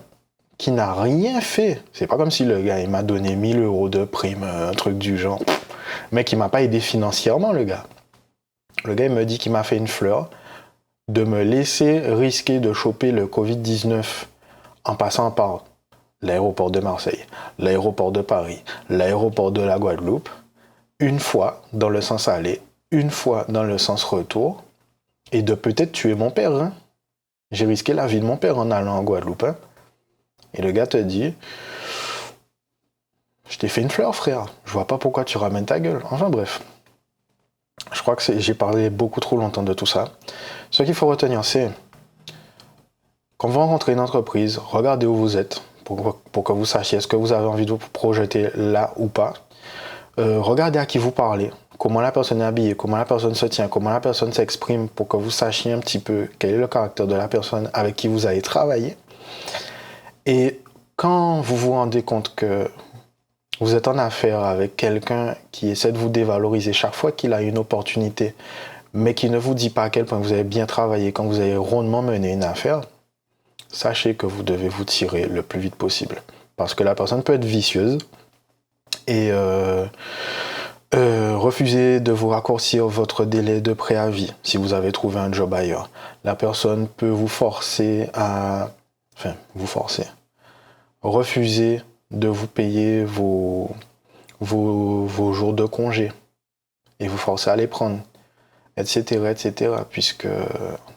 qui n'a rien fait, c'est pas comme si le gars il m'a donné 1000 € de prime, un truc du genre, mais qui m'a pas aidé financièrement, le gars. Le gars il me dit qu'il m'a fait une fleur de me laisser risquer de choper le Covid-19 en passant par l'aéroport de Marseille, l'aéroport de Paris, l'aéroport de la Guadeloupe, une fois dans le sens aller, une fois dans le sens retour, et de peut-être tuer mon père. Hein. J'ai risqué la vie de mon père en allant en Guadeloupe. Hein. Et le gars te dit, Je t'ai fait une fleur, frère. Je vois pas pourquoi tu ramènes ta gueule. Enfin bref. Je crois que j'ai parlé beaucoup trop longtemps de tout ça. Ce qu'il faut retenir, c'est quand vous rencontrez une entreprise, regardez où vous êtes pour que vous sachiez est-ce que vous avez envie de vous projeter là ou pas. Regardez à qui vous parlez, comment la personne est habillée, comment la personne se tient, comment la personne s'exprime pour que vous sachiez un petit peu quel est le caractère de la personne avec qui vous allez travailler. Et quand vous vous rendez compte que vous êtes en affaire avec quelqu'un qui essaie de vous dévaloriser chaque fois qu'il a une opportunité, mais qui ne vous dit pas à quel point vous avez bien travaillé quand vous avez rondement mené une affaire, sachez que vous devez vous tirer le plus vite possible. Parce que la personne peut être vicieuse et refuser de vous raccourcir votre délai de préavis si vous avez trouvé un job ailleurs. La personne peut vous forcer à... Enfin, vous forcer. Refuser de vous payer vos jours de congé et vous forcer à les prendre, etc., etc., puisque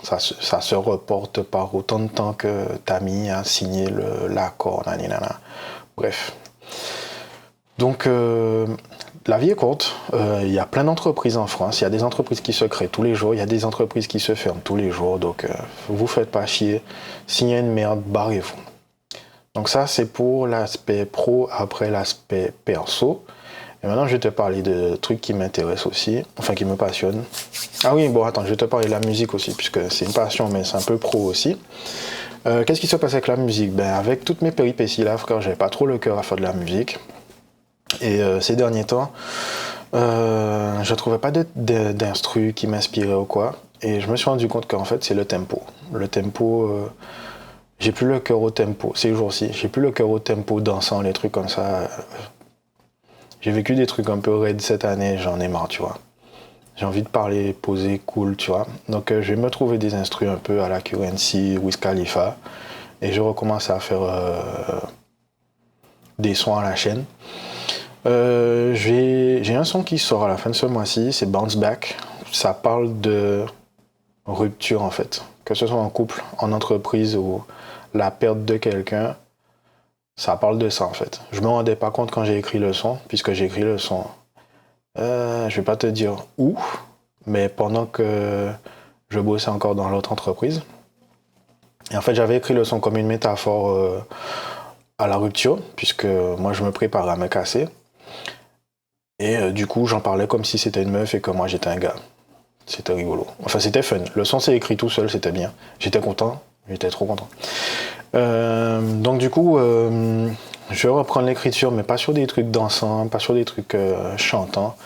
ça se reporte par autant de temps que t'as mis à signer l'accord, naninana. Bref. Donc, la vie est courte. Il y a plein d'entreprises en France. Il y a des entreprises qui se créent tous les jours. Il y a des entreprises qui se ferment tous les jours. Donc, vous faites pas chier. Signez une merde, barrez-vous. Donc ça, c'est pour l'aspect pro, après l'aspect perso. Et maintenant, je vais te parler de trucs qui m'intéressent aussi, enfin qui me passionnent. Ah oui, bon, attends, je vais te parler de la musique aussi, puisque c'est une passion, mais c'est un peu pro aussi. Qu'est-ce qui se passe avec la musique? Ben, avec toutes mes péripéties là, frère, j'avais pas trop le cœur à faire de la musique. Et ces derniers temps, je trouvais pas d'instru qui m'inspirait ou quoi. Et je me suis rendu compte qu'en fait, c'est le tempo. Le tempo... j'ai plus le cœur au tempo, ces jours-ci. J'ai plus le cœur au tempo dansant, les trucs comme ça. J'ai vécu des trucs un peu raides cette année, j'en ai marre, tu vois. J'ai envie de parler, poser, cool, tu vois. Donc je vais me trouver des instrus un peu à la Currency, Wiz Khalifa. Et je recommence à faire des sons à la chaîne. J'ai un son qui sort à la fin de ce mois-ci, c'est Bounce Back. Ça parle de rupture en fait. Que ce soit en couple, en entreprise ou la perte de quelqu'un, ça parle de ça en fait. Je me rendais pas compte quand j'ai écrit le son, puisque j'ai écrit le son, je vais pas te dire où, mais pendant que je bossais encore dans l'autre entreprise. Et en fait, j'avais écrit le son comme une métaphore à la rupture, puisque moi je me préparais à me casser. Et du coup, j'en parlais comme si c'était une meuf et que moi j'étais un gars. C'était rigolo. Enfin, c'était fun. Le son s'est écrit tout seul, c'était bien. J'étais content. J'étais trop content. Donc du coup, je vais reprendre l'écriture, mais pas sur des trucs dansants, pas sur des trucs chantants.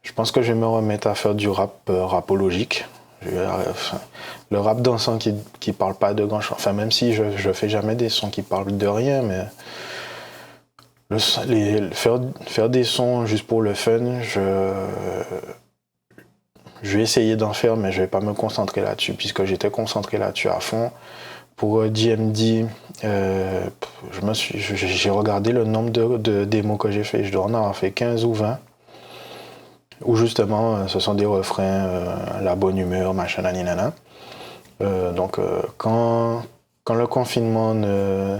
Je pense que je vais me remettre à faire du rap rapologique. Le rap dansant qui parle pas de grand chose. Enfin, même si je fais jamais des sons qui parlent de rien, mais faire des sons juste pour le fun, je vais essayer d'en faire, mais je vais pas me concentrer là-dessus, puisque j'étais concentré là-dessus à fond. Pour DMD, j'ai regardé le nombre de démos que j'ai fait. Je dois en avoir fait 15 ou 20. Où justement, ce sont des refrains, la bonne humeur, machin, naninana. Donc, quand le confinement ne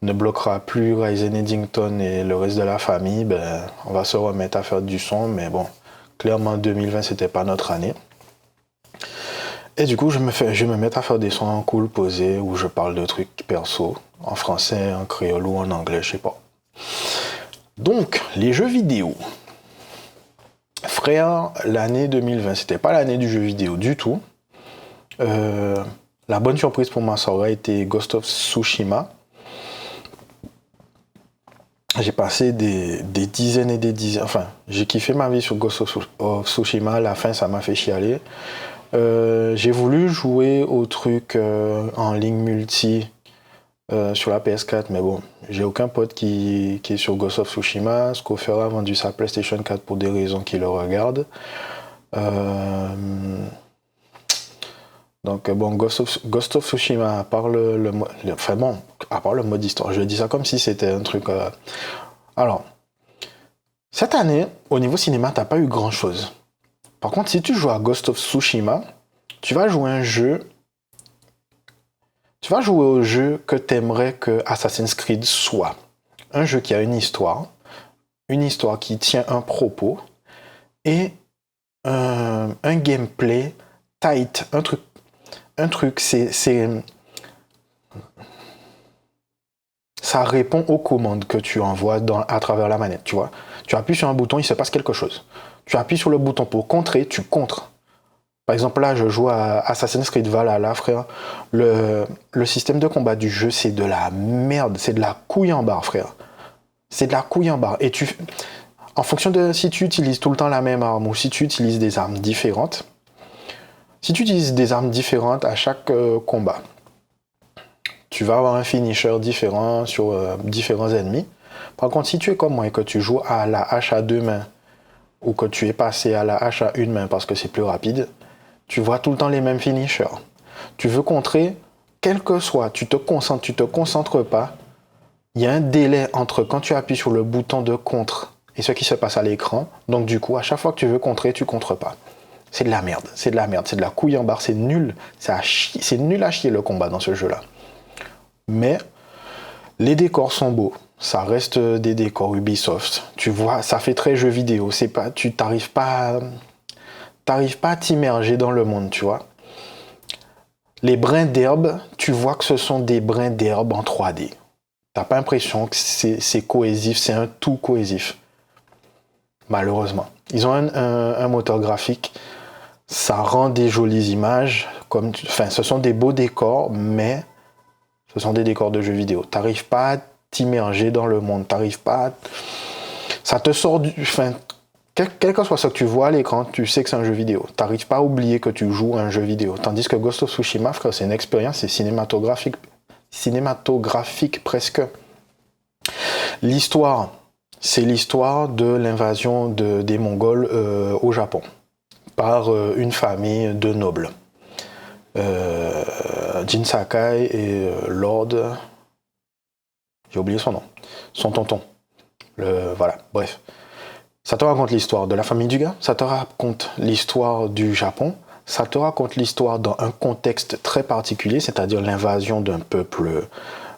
bloquera plus Ryzen Eddington et le reste de la famille, ben, on va se remettre à faire du son. Mais bon, clairement, 2020, c'était pas notre année. Et du coup, je vais me mettre à faire des sons cool, posés, où je parle de trucs perso, en français, en créole ou en anglais, je sais pas. Donc, les jeux vidéo. Frère, l'année 2020, c'était pas l'année du jeu vidéo du tout. La bonne surprise pour moi, ça aurait été Ghost of Tsushima. J'ai passé des dizaines et des dizaines... Enfin, j'ai kiffé ma vie sur Ghost of Tsushima. À la fin, ça m'a fait chialer. J'ai voulu jouer au truc en ligne multi sur la PS4, mais bon, j'ai aucun pote qui est sur Ghost of Tsushima. Scoffer a vendu sa PlayStation 4 pour des raisons qui le regardent. Donc bon, Ghost of Tsushima, à part à part le mode histoire, je dis ça comme si c'était un truc... Alors, cette année, au niveau cinéma, t'as pas eu grand chose. Par contre, si tu joues à Ghost of Tsushima, tu vas jouer au jeu que t'aimerais que Assassin's Creed soit. Un jeu qui a une histoire, une histoire qui tient un propos et un gameplay tight, un truc, ça répond aux commandes que tu envoies à travers la manette, tu vois. Tu appuies sur un bouton, il se passe quelque chose. Tu appuies sur le bouton pour contrer, tu contres. Par exemple, là, je joue à Assassin's Creed Valhalla, frère. Le système de combat du jeu, c'est de la merde, c'est de la couille en barre, frère. C'est de la couille en barre. Et en fonction de si tu utilises tout le temps la même arme ou si tu utilises des armes différentes, si tu utilises des armes différentes à chaque combat, tu vas avoir un finisher différent sur différents ennemis. Par contre, si tu es comme moi et que tu joues à la hache à 2 mains ou que tu es passé à la hache à 1 main parce que c'est plus rapide, tu vois tout le temps les mêmes finishers. Tu veux contrer, quel que soit, tu te concentres pas, il y a un délai entre quand tu appuies sur le bouton de contre et ce qui se passe à l'écran. Donc du coup, à chaque fois que tu veux contrer, tu contres pas. C'est de la merde, c'est de la couille en barre, c'est nul. C'est nul à chier le combat dans ce jeu-là. Mais les décors sont beaux. Ça reste des décors Ubisoft. Tu vois, ça fait très jeu vidéo. Tu t'arrives pas à t'immerger dans le monde, tu vois. Les brins d'herbe, tu vois que ce sont des brins d'herbe en 3D. T'as pas l'impression que c'est cohésif, c'est un tout cohésif. Malheureusement. Ils ont un moteur graphique, ça rend des jolies images. Ce sont des beaux décors, mais ce sont des décors de jeux vidéo. T'arrives pas à t'immerger dans le monde. Ça te sort du... Quel que soit ce que tu vois à l'écran, tu sais que c'est un jeu vidéo. T'arrives pas à oublier que tu joues à un jeu vidéo. Tandis que Ghost of Tsushima, frère, c'est une expérience, c'est cinématographique presque. L'histoire, c'est l'histoire de l'invasion des Mongols au Japon par une famille de nobles. Jin Sakai et Lord... J'ai oublié son nom. Son tonton. Voilà, bref. Ça te raconte l'histoire de la famille du gars, ça te raconte l'histoire du Japon, ça te raconte l'histoire dans un contexte très particulier, c'est-à-dire l'invasion d'un peuple.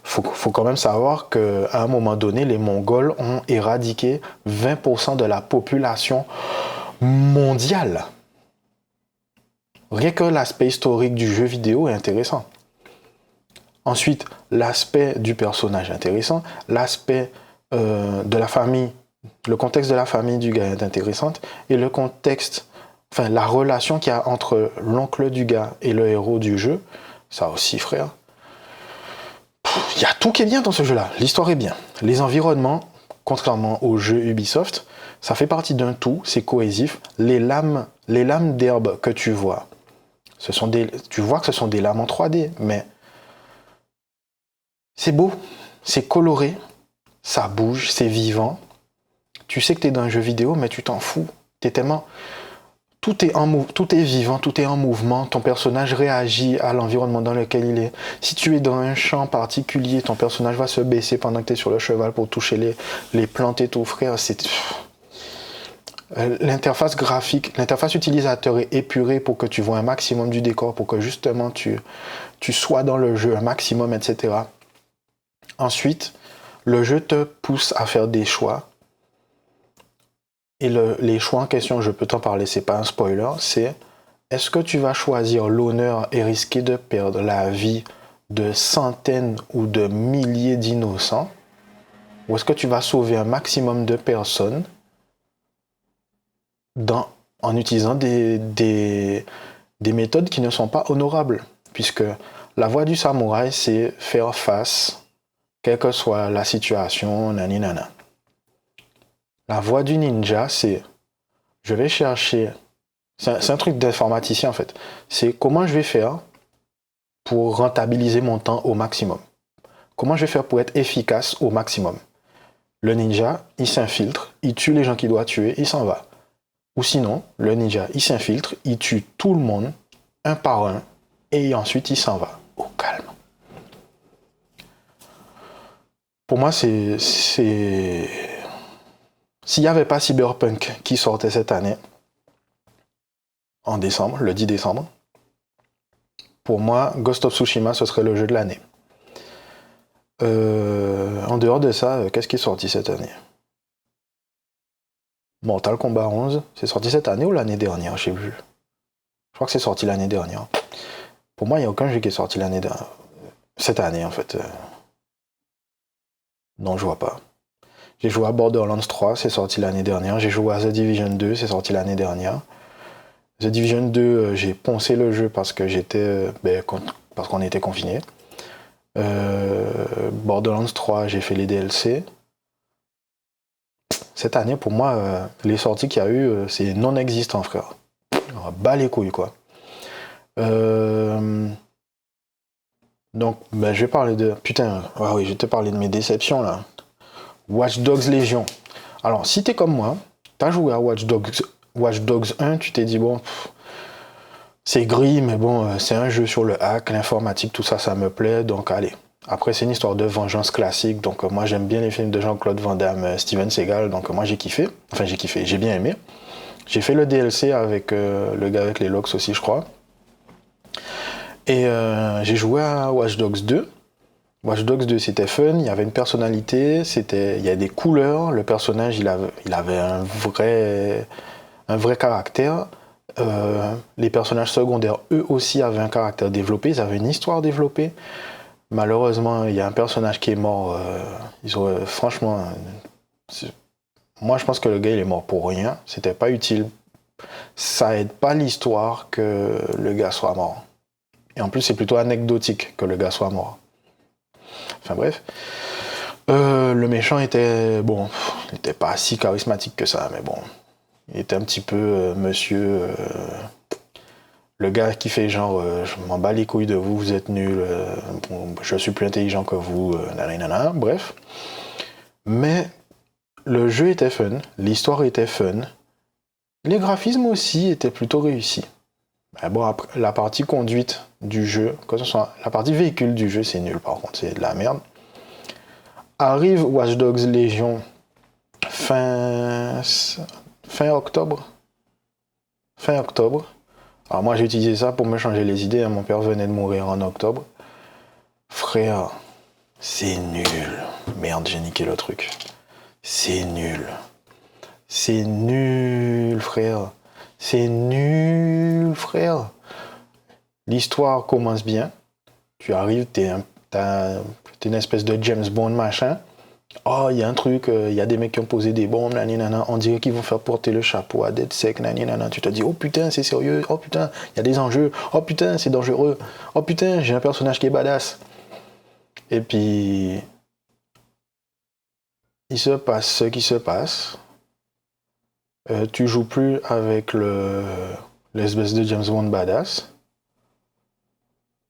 Faut quand même savoir qu'à un moment donné, les Mongols ont éradiqué 20% de la population mondiale. Rien que l'aspect historique du jeu vidéo est intéressant. Ensuite, l'aspect du personnage est intéressant, l'aspect de la famille, le contexte de la famille du gars est intéressant, et le contexte, la relation qu'il y a entre l'oncle du gars et le héros du jeu, ça aussi, frère. Il y a tout qui est bien dans ce jeu-là. L'histoire est bien. Les environnements, contrairement aux jeux Ubisoft, ça fait partie d'un tout, c'est cohésif. Les lames d'herbe que tu vois, tu vois que ce sont des lames en 3D, mais c'est beau, c'est coloré, ça bouge, c'est vivant. Tu sais que tu es dans un jeu vidéo, mais tu t'en fous. T'es tellement... Tout est vivant, tout est en mouvement. Ton personnage réagit à l'environnement dans lequel il est. Si tu es dans un champ particulier, ton personnage va se baisser pendant que tu es sur le cheval pour toucher les plantes et tout, frère. L'interface graphique, l'interface utilisateur est épurée pour que tu vois un maximum du décor, pour que justement tu sois dans le jeu un maximum, etc. Ensuite, le jeu te pousse à faire des choix. Et les choix en question, je peux t'en parler, c'est pas un spoiler, c'est est-ce que tu vas choisir l'honneur et risquer de perdre la vie de centaines ou de milliers d'innocents, ou est-ce que tu vas sauver un maximum de personnes en utilisant des méthodes qui ne sont pas honorables, puisque la voie du samouraï, c'est faire face, quelle que soit la situation, naninana. La voie du ninja, c'est je vais chercher... C'est un truc d'informaticien en fait. C'est comment je vais faire pour rentabiliser mon temps au maximum. Comment je vais faire pour être efficace au maximum. Le ninja, il s'infiltre, il tue les gens qu'il doit tuer, il s'en va. Ou sinon, le ninja, il s'infiltre, il tue tout le monde, un par un, et ensuite il s'en va. Au calme. Pour moi, c'est... S'il n'y avait pas Cyberpunk qui sortait cette année, en décembre, le 10 décembre, pour moi, Ghost of Tsushima, ce serait le jeu de l'année. En dehors de ça, qu'est-ce qui est sorti cette année ? Mortal Kombat 11, c'est sorti cette année ou l'année dernière, je sais plus. Je crois que c'est sorti l'année dernière. Pour moi, il n'y a aucun jeu qui est sorti l'année dernière. Cette année, en fait. Non, je vois pas. J'ai joué à Borderlands 3, c'est sorti l'année dernière. J'ai joué à The Division 2, c'est sorti l'année dernière. The Division 2, j'ai poncé le jeu parce que parce qu'on était confinés. Borderlands 3, j'ai fait les DLC. Cette année, pour moi, les sorties qu'il y a eu, c'est non existant, frère. On bat les couilles, quoi. Donc, je vais parler de... Putain, oui, je vais te parler de mes déceptions, là. Watch Dogs Légion. Alors, si t'es comme moi, t'as joué à Watch Dogs 1, tu t'es dit, bon, c'est gris, mais bon, c'est un jeu sur le hack, l'informatique, tout ça, ça me plaît, donc allez. Après, c'est une histoire de vengeance classique, donc moi, j'aime bien les films de Jean-Claude Van Damme, Steven Seagal, donc moi, j'ai kiffé. Enfin, j'ai bien aimé. J'ai fait le DLC avec le gars avec les locks aussi, je crois. Et j'ai joué à Watch Dogs 2. Watch Dogs 2, c'était fun, il y avait une personnalité, il y a des couleurs, le personnage, il avait un vrai caractère. Les personnages secondaires, eux aussi, avaient un caractère développé, ils avaient une histoire développée. Malheureusement, il y a un personnage qui est mort. Franchement, moi, je pense que le gars, il est mort pour rien. C'était pas utile. Ça aide pas l'histoire que le gars soit mort. Et en plus, c'est plutôt anecdotique que le gars soit mort. Enfin bref. Le méchant était... Bon, il était pas si charismatique que ça, mais bon. Il était un petit peu monsieur... le gars qui fait genre, je m'en bats les couilles de vous, vous êtes nuls, je suis plus intelligent que vous, nanana, bref. Mais le jeu était fun, l'histoire était fun, les graphismes aussi étaient plutôt réussis. Bon, après, la partie conduite du jeu, que ce soit la partie véhicule du jeu, c'est nul par contre, c'est de la merde. Arrive Watch Dogs Légion fin octobre. Fin octobre. Alors moi j'ai utilisé ça pour me changer les idées, mon père venait de mourir en octobre. Frère, c'est nul. Merde, j'ai niqué le truc. C'est nul. C'est nul, frère. C'est nul, frère. L'histoire commence bien. Tu arrives, t'es une espèce de James Bond machin. Oh, il y a un truc, il y a des mecs qui ont posé des bombes, naninana. On dirait qu'ils vont faire porter le chapeau à DedSec, naninana. Tu te dis, oh putain, c'est sérieux. Oh putain, il y a des enjeux. Oh putain, c'est dangereux. Oh putain, j'ai un personnage qui est badass. Et puis, il se passe ce qui se passe. Tu joues plus avec l'espèce de James Bond badass.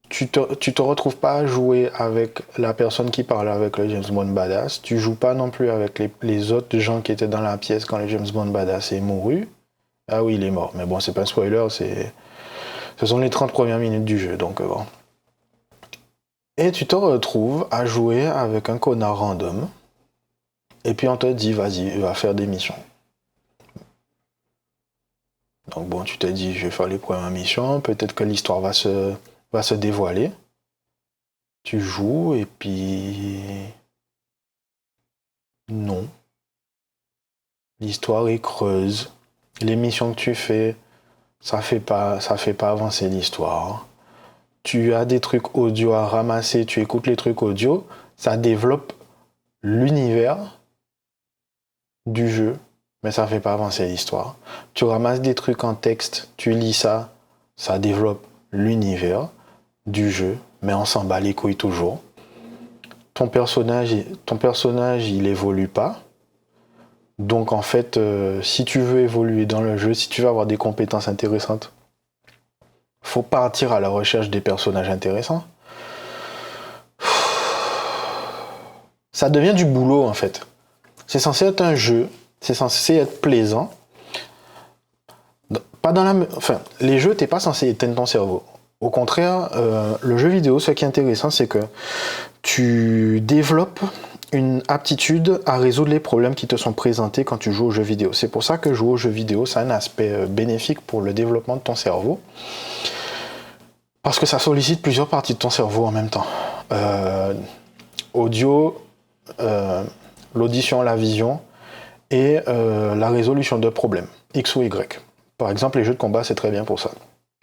Tu te retrouves pas à jouer avec la personne qui parle avec le James Bond badass. Tu joues pas non plus avec les autres gens qui étaient dans la pièce quand le James Bond badass est mouru. Ah oui, il est mort. Mais bon, c'est pas un spoiler, ce sont les 30 premières minutes du jeu, donc bon. Et tu te retrouves à jouer avec un connard random. Et puis on te dit, vas-y, va faire des missions. Donc bon, tu te dis, je vais faire les premières missions. Peut-être que l'histoire va se dévoiler. Tu joues et puis... Non. L'histoire est creuse. Les missions que tu fais, ça fait pas avancer l'histoire. Tu as des trucs audio à ramasser, tu écoutes les trucs audio, ça développe l'univers du jeu, mais ça fait pas avancer l'histoire. Tu ramasses des trucs en texte, tu lis ça, ça développe l'univers du jeu, mais on s'en bat les couilles toujours. Ton personnage, il évolue pas. Donc en fait, si tu veux évoluer dans le jeu, si tu veux avoir des compétences intéressantes, faut partir à la recherche des personnages intéressants. Ça devient du boulot en fait. C'est censé être un jeu, c'est censé être plaisant. Pas dans les jeux, t'es pas censé éteindre ton cerveau. Au contraire, le jeu vidéo, ce qui est intéressant, c'est que tu développes une aptitude à résoudre les problèmes qui te sont présentés quand tu joues aux jeux vidéo. C'est pour ça que jouer aux jeux vidéo, c'est un aspect bénéfique pour le développement de ton cerveau. Parce que ça sollicite plusieurs parties de ton cerveau en même temps. Audio, l'audition, la vision et la résolution de problèmes, X ou Y. Par exemple, les jeux de combat, c'est très bien pour ça,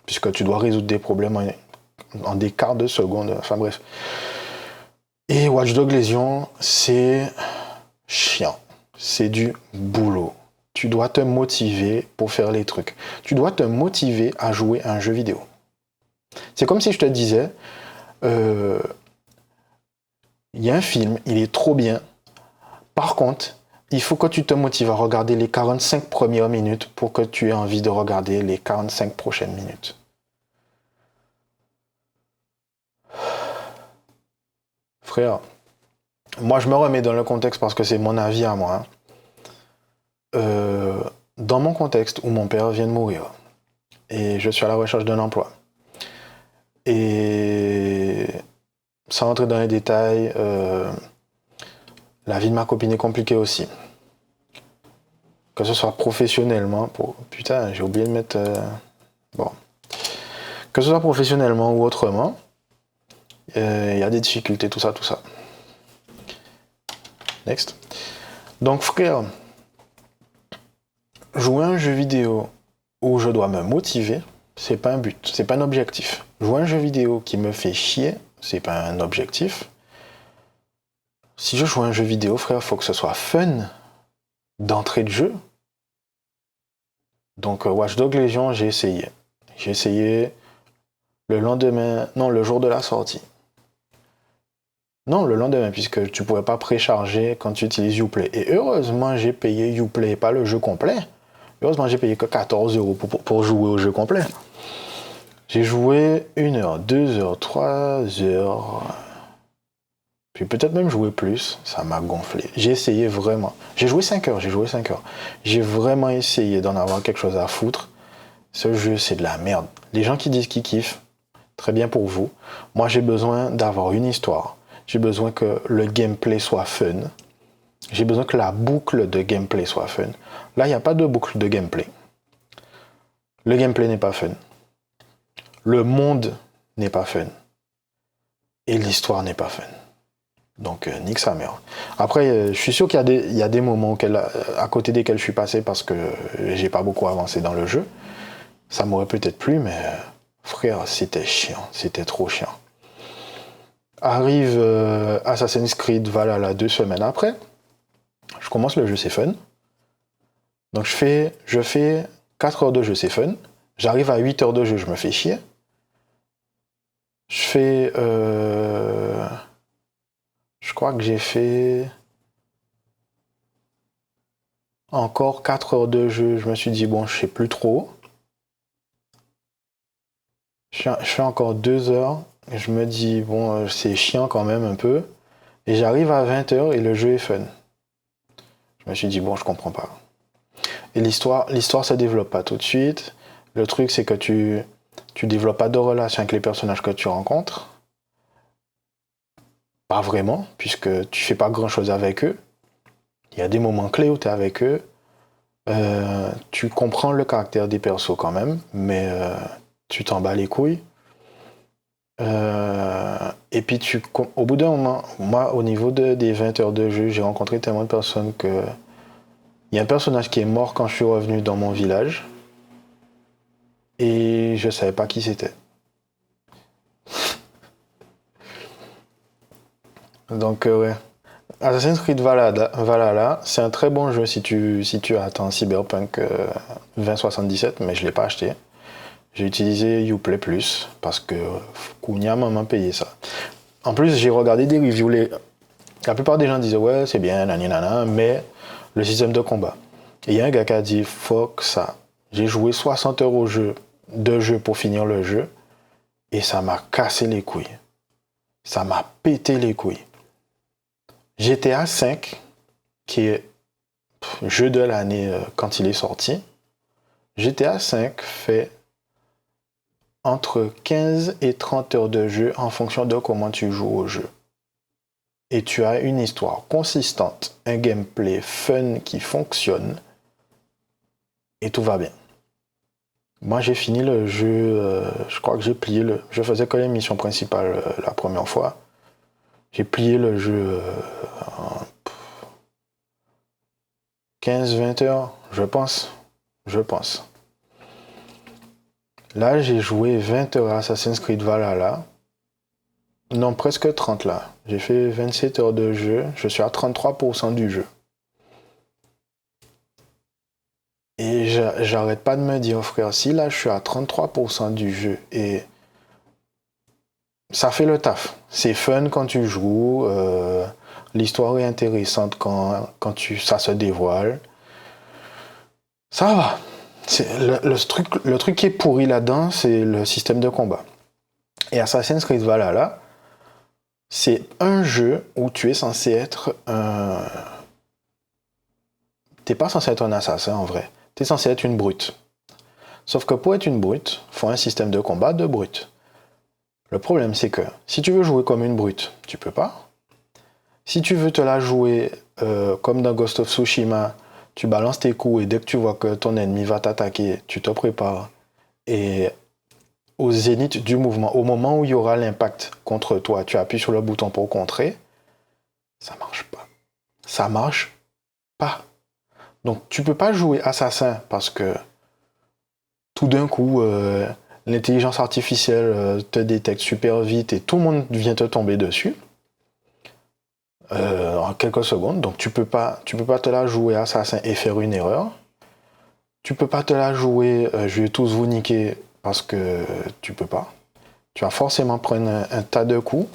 puisque tu dois résoudre des problèmes en des quarts de seconde, enfin bref. Et Watch Dogs Legion, c'est chiant, c'est du boulot. Tu dois te motiver pour faire les trucs. Tu dois te motiver à jouer à un jeu vidéo. C'est comme si je te disais, il y a un film, il est trop bien. Par contre, il faut que tu te motives à regarder les 45 premières minutes pour que tu aies envie de regarder les 45 prochaines minutes. Frère, moi je me remets dans le contexte parce que c'est mon avis à moi. Dans mon contexte où mon père vient de mourir et je suis à la recherche d'un emploi. Et sans rentrer dans les détails, la vie de ma copine est compliquée aussi. Que ce soit professionnellement, putain, j'ai oublié de mettre... Bon. Que ce soit professionnellement ou autrement, il y a des difficultés, tout ça, tout ça. Next. Donc frère, jouer à un jeu vidéo où je dois me motiver, c'est pas un but, c'est pas un objectif. Jouer à un jeu vidéo qui me fait chier, c'est pas un objectif. Si je joue à un jeu vidéo, frère, il faut que ce soit fun d'entrée de jeu. Donc Watch Dogs Legion, j'ai essayé. J'ai essayé le lendemain, non, le jour de la sortie. Non, le lendemain, puisque tu ne pouvais pas précharger quand tu utilises Uplay. Et heureusement, j'ai payé Uplay, pas le jeu complet. Heureusement, j'ai payé que 14 € pour jouer au jeu complet. J'ai joué 1 heure, 2 heures, 3 heures. Puis peut-être même joué plus. Ça m'a gonflé. J'ai essayé vraiment. J'ai joué 5 heures, J'ai vraiment essayé d'en avoir quelque chose à foutre. Ce jeu, c'est de la merde. Les gens qui disent qu'ils kiffent, très bien pour vous. Moi, j'ai besoin d'avoir une histoire. J'ai besoin que le gameplay soit fun. J'ai besoin que la boucle de gameplay soit fun. Là, il n'y a pas de boucle de gameplay. Le gameplay n'est pas fun. Le monde n'est pas fun. Et l'histoire n'est pas fun. Donc, nique sa mère. Après, je suis sûr qu'il y a des moments à côté desquels je suis passé parce que j'ai pas beaucoup avancé dans le jeu. Ça m'aurait peut-être plu, mais frère, c'était chiant. C'était trop chiant. Arrive Assassin's Creed Valhalla 2 semaines après. Je commence le jeu, c'est fun. Donc je fais 4 heures de jeu, c'est fun. J'arrive à 8 heures de jeu, je me fais chier. Je fais... je crois que j'ai fait... encore 4 heures de jeu. Je me suis dit, bon, je sais plus trop. Je fais encore 2 heures. Et je me dis, bon, c'est chiant quand même un peu. Et j'arrive à 20 heures et le jeu est fun. Je me suis dit, bon, je comprends pas. Et l'histoire se développe pas tout de suite. Le truc, c'est que tu développes pas de relation avec les personnages que tu rencontres. Pas vraiment, puisque tu fais pas grand chose avec eux. Il y a des moments clés où tu es avec eux. Tu comprends le caractère des persos quand même, mais tu t'en bats les couilles. Et puis au bout d'un moment, moi au niveau des 20 heures de jeu, j'ai rencontré tellement de personnes que il y a un personnage qui est mort quand je suis revenu dans mon village et je savais pas qui c'était. Donc ouais. Assassin's Creed Valhalla, c'est un très bon jeu si tu attends Cyberpunk 2077, mais je l'ai pas acheté. J'ai utilisé Uplay Plus parce que Kounia m'a payé ça. En plus, j'ai regardé des reviews. La plupart des gens disaient ouais, c'est bien, nanana, mais le système de combat. Et il y a un gars qui a dit fuck ça. J'ai joué 60 heures de jeu pour finir le jeu et ça m'a cassé les couilles. Ça m'a pété les couilles. GTA 5, qui est jeu de l'année quand il est sorti, GTA 5 fait entre 15 et 30 heures de jeu en fonction de comment tu joues au jeu. Et tu as une histoire consistante, un gameplay fun qui fonctionne, et tout va bien. Moi, j'ai fini le jeu, je crois que j'ai plié le... Je faisais que les missions principales la première fois. J'ai plié le jeu 15-20 heures, je pense. Je pense. Là, j'ai joué 20 heures à Assassin's Creed Valhalla. Non, presque 30 là. J'ai fait 27 heures de jeu. Je suis à 33% du jeu. Et j'arrête pas de me dire, frère, si là, je suis à 33% du jeu et ça fait le taf. C'est fun quand tu joues. L'histoire est intéressante ça se dévoile. Ça va. Le truc qui est pourri là-dedans, c'est le système de combat. Et Assassin's Creed Valhalla, c'est un jeu où tu es censé être un... T'es pas censé être un assassin en vrai. T'es censé être une brute. Sauf que pour être une brute, il faut un système de combat de brute. Le problème, c'est que si tu veux jouer comme une brute, tu peux pas. Si tu veux te la jouer comme dans Ghost of Tsushima, tu balances tes coups et dès que tu vois que ton ennemi va t'attaquer, tu te prépares. Et au zénith du mouvement, au moment où il y aura l'impact contre toi, tu appuies sur le bouton pour contrer, ça marche pas. Ça marche pas. Donc tu peux pas jouer assassin parce que tout d'un coup, l'intelligence artificielle te détecte super vite et tout le monde vient te tomber dessus en quelques secondes. Donc tu peux pas te la jouer assassin et faire une erreur. Tu peux pas te la jouer je vais tous vous niquer parce que tu peux pas. Tu vas forcément prendre un tas de coups.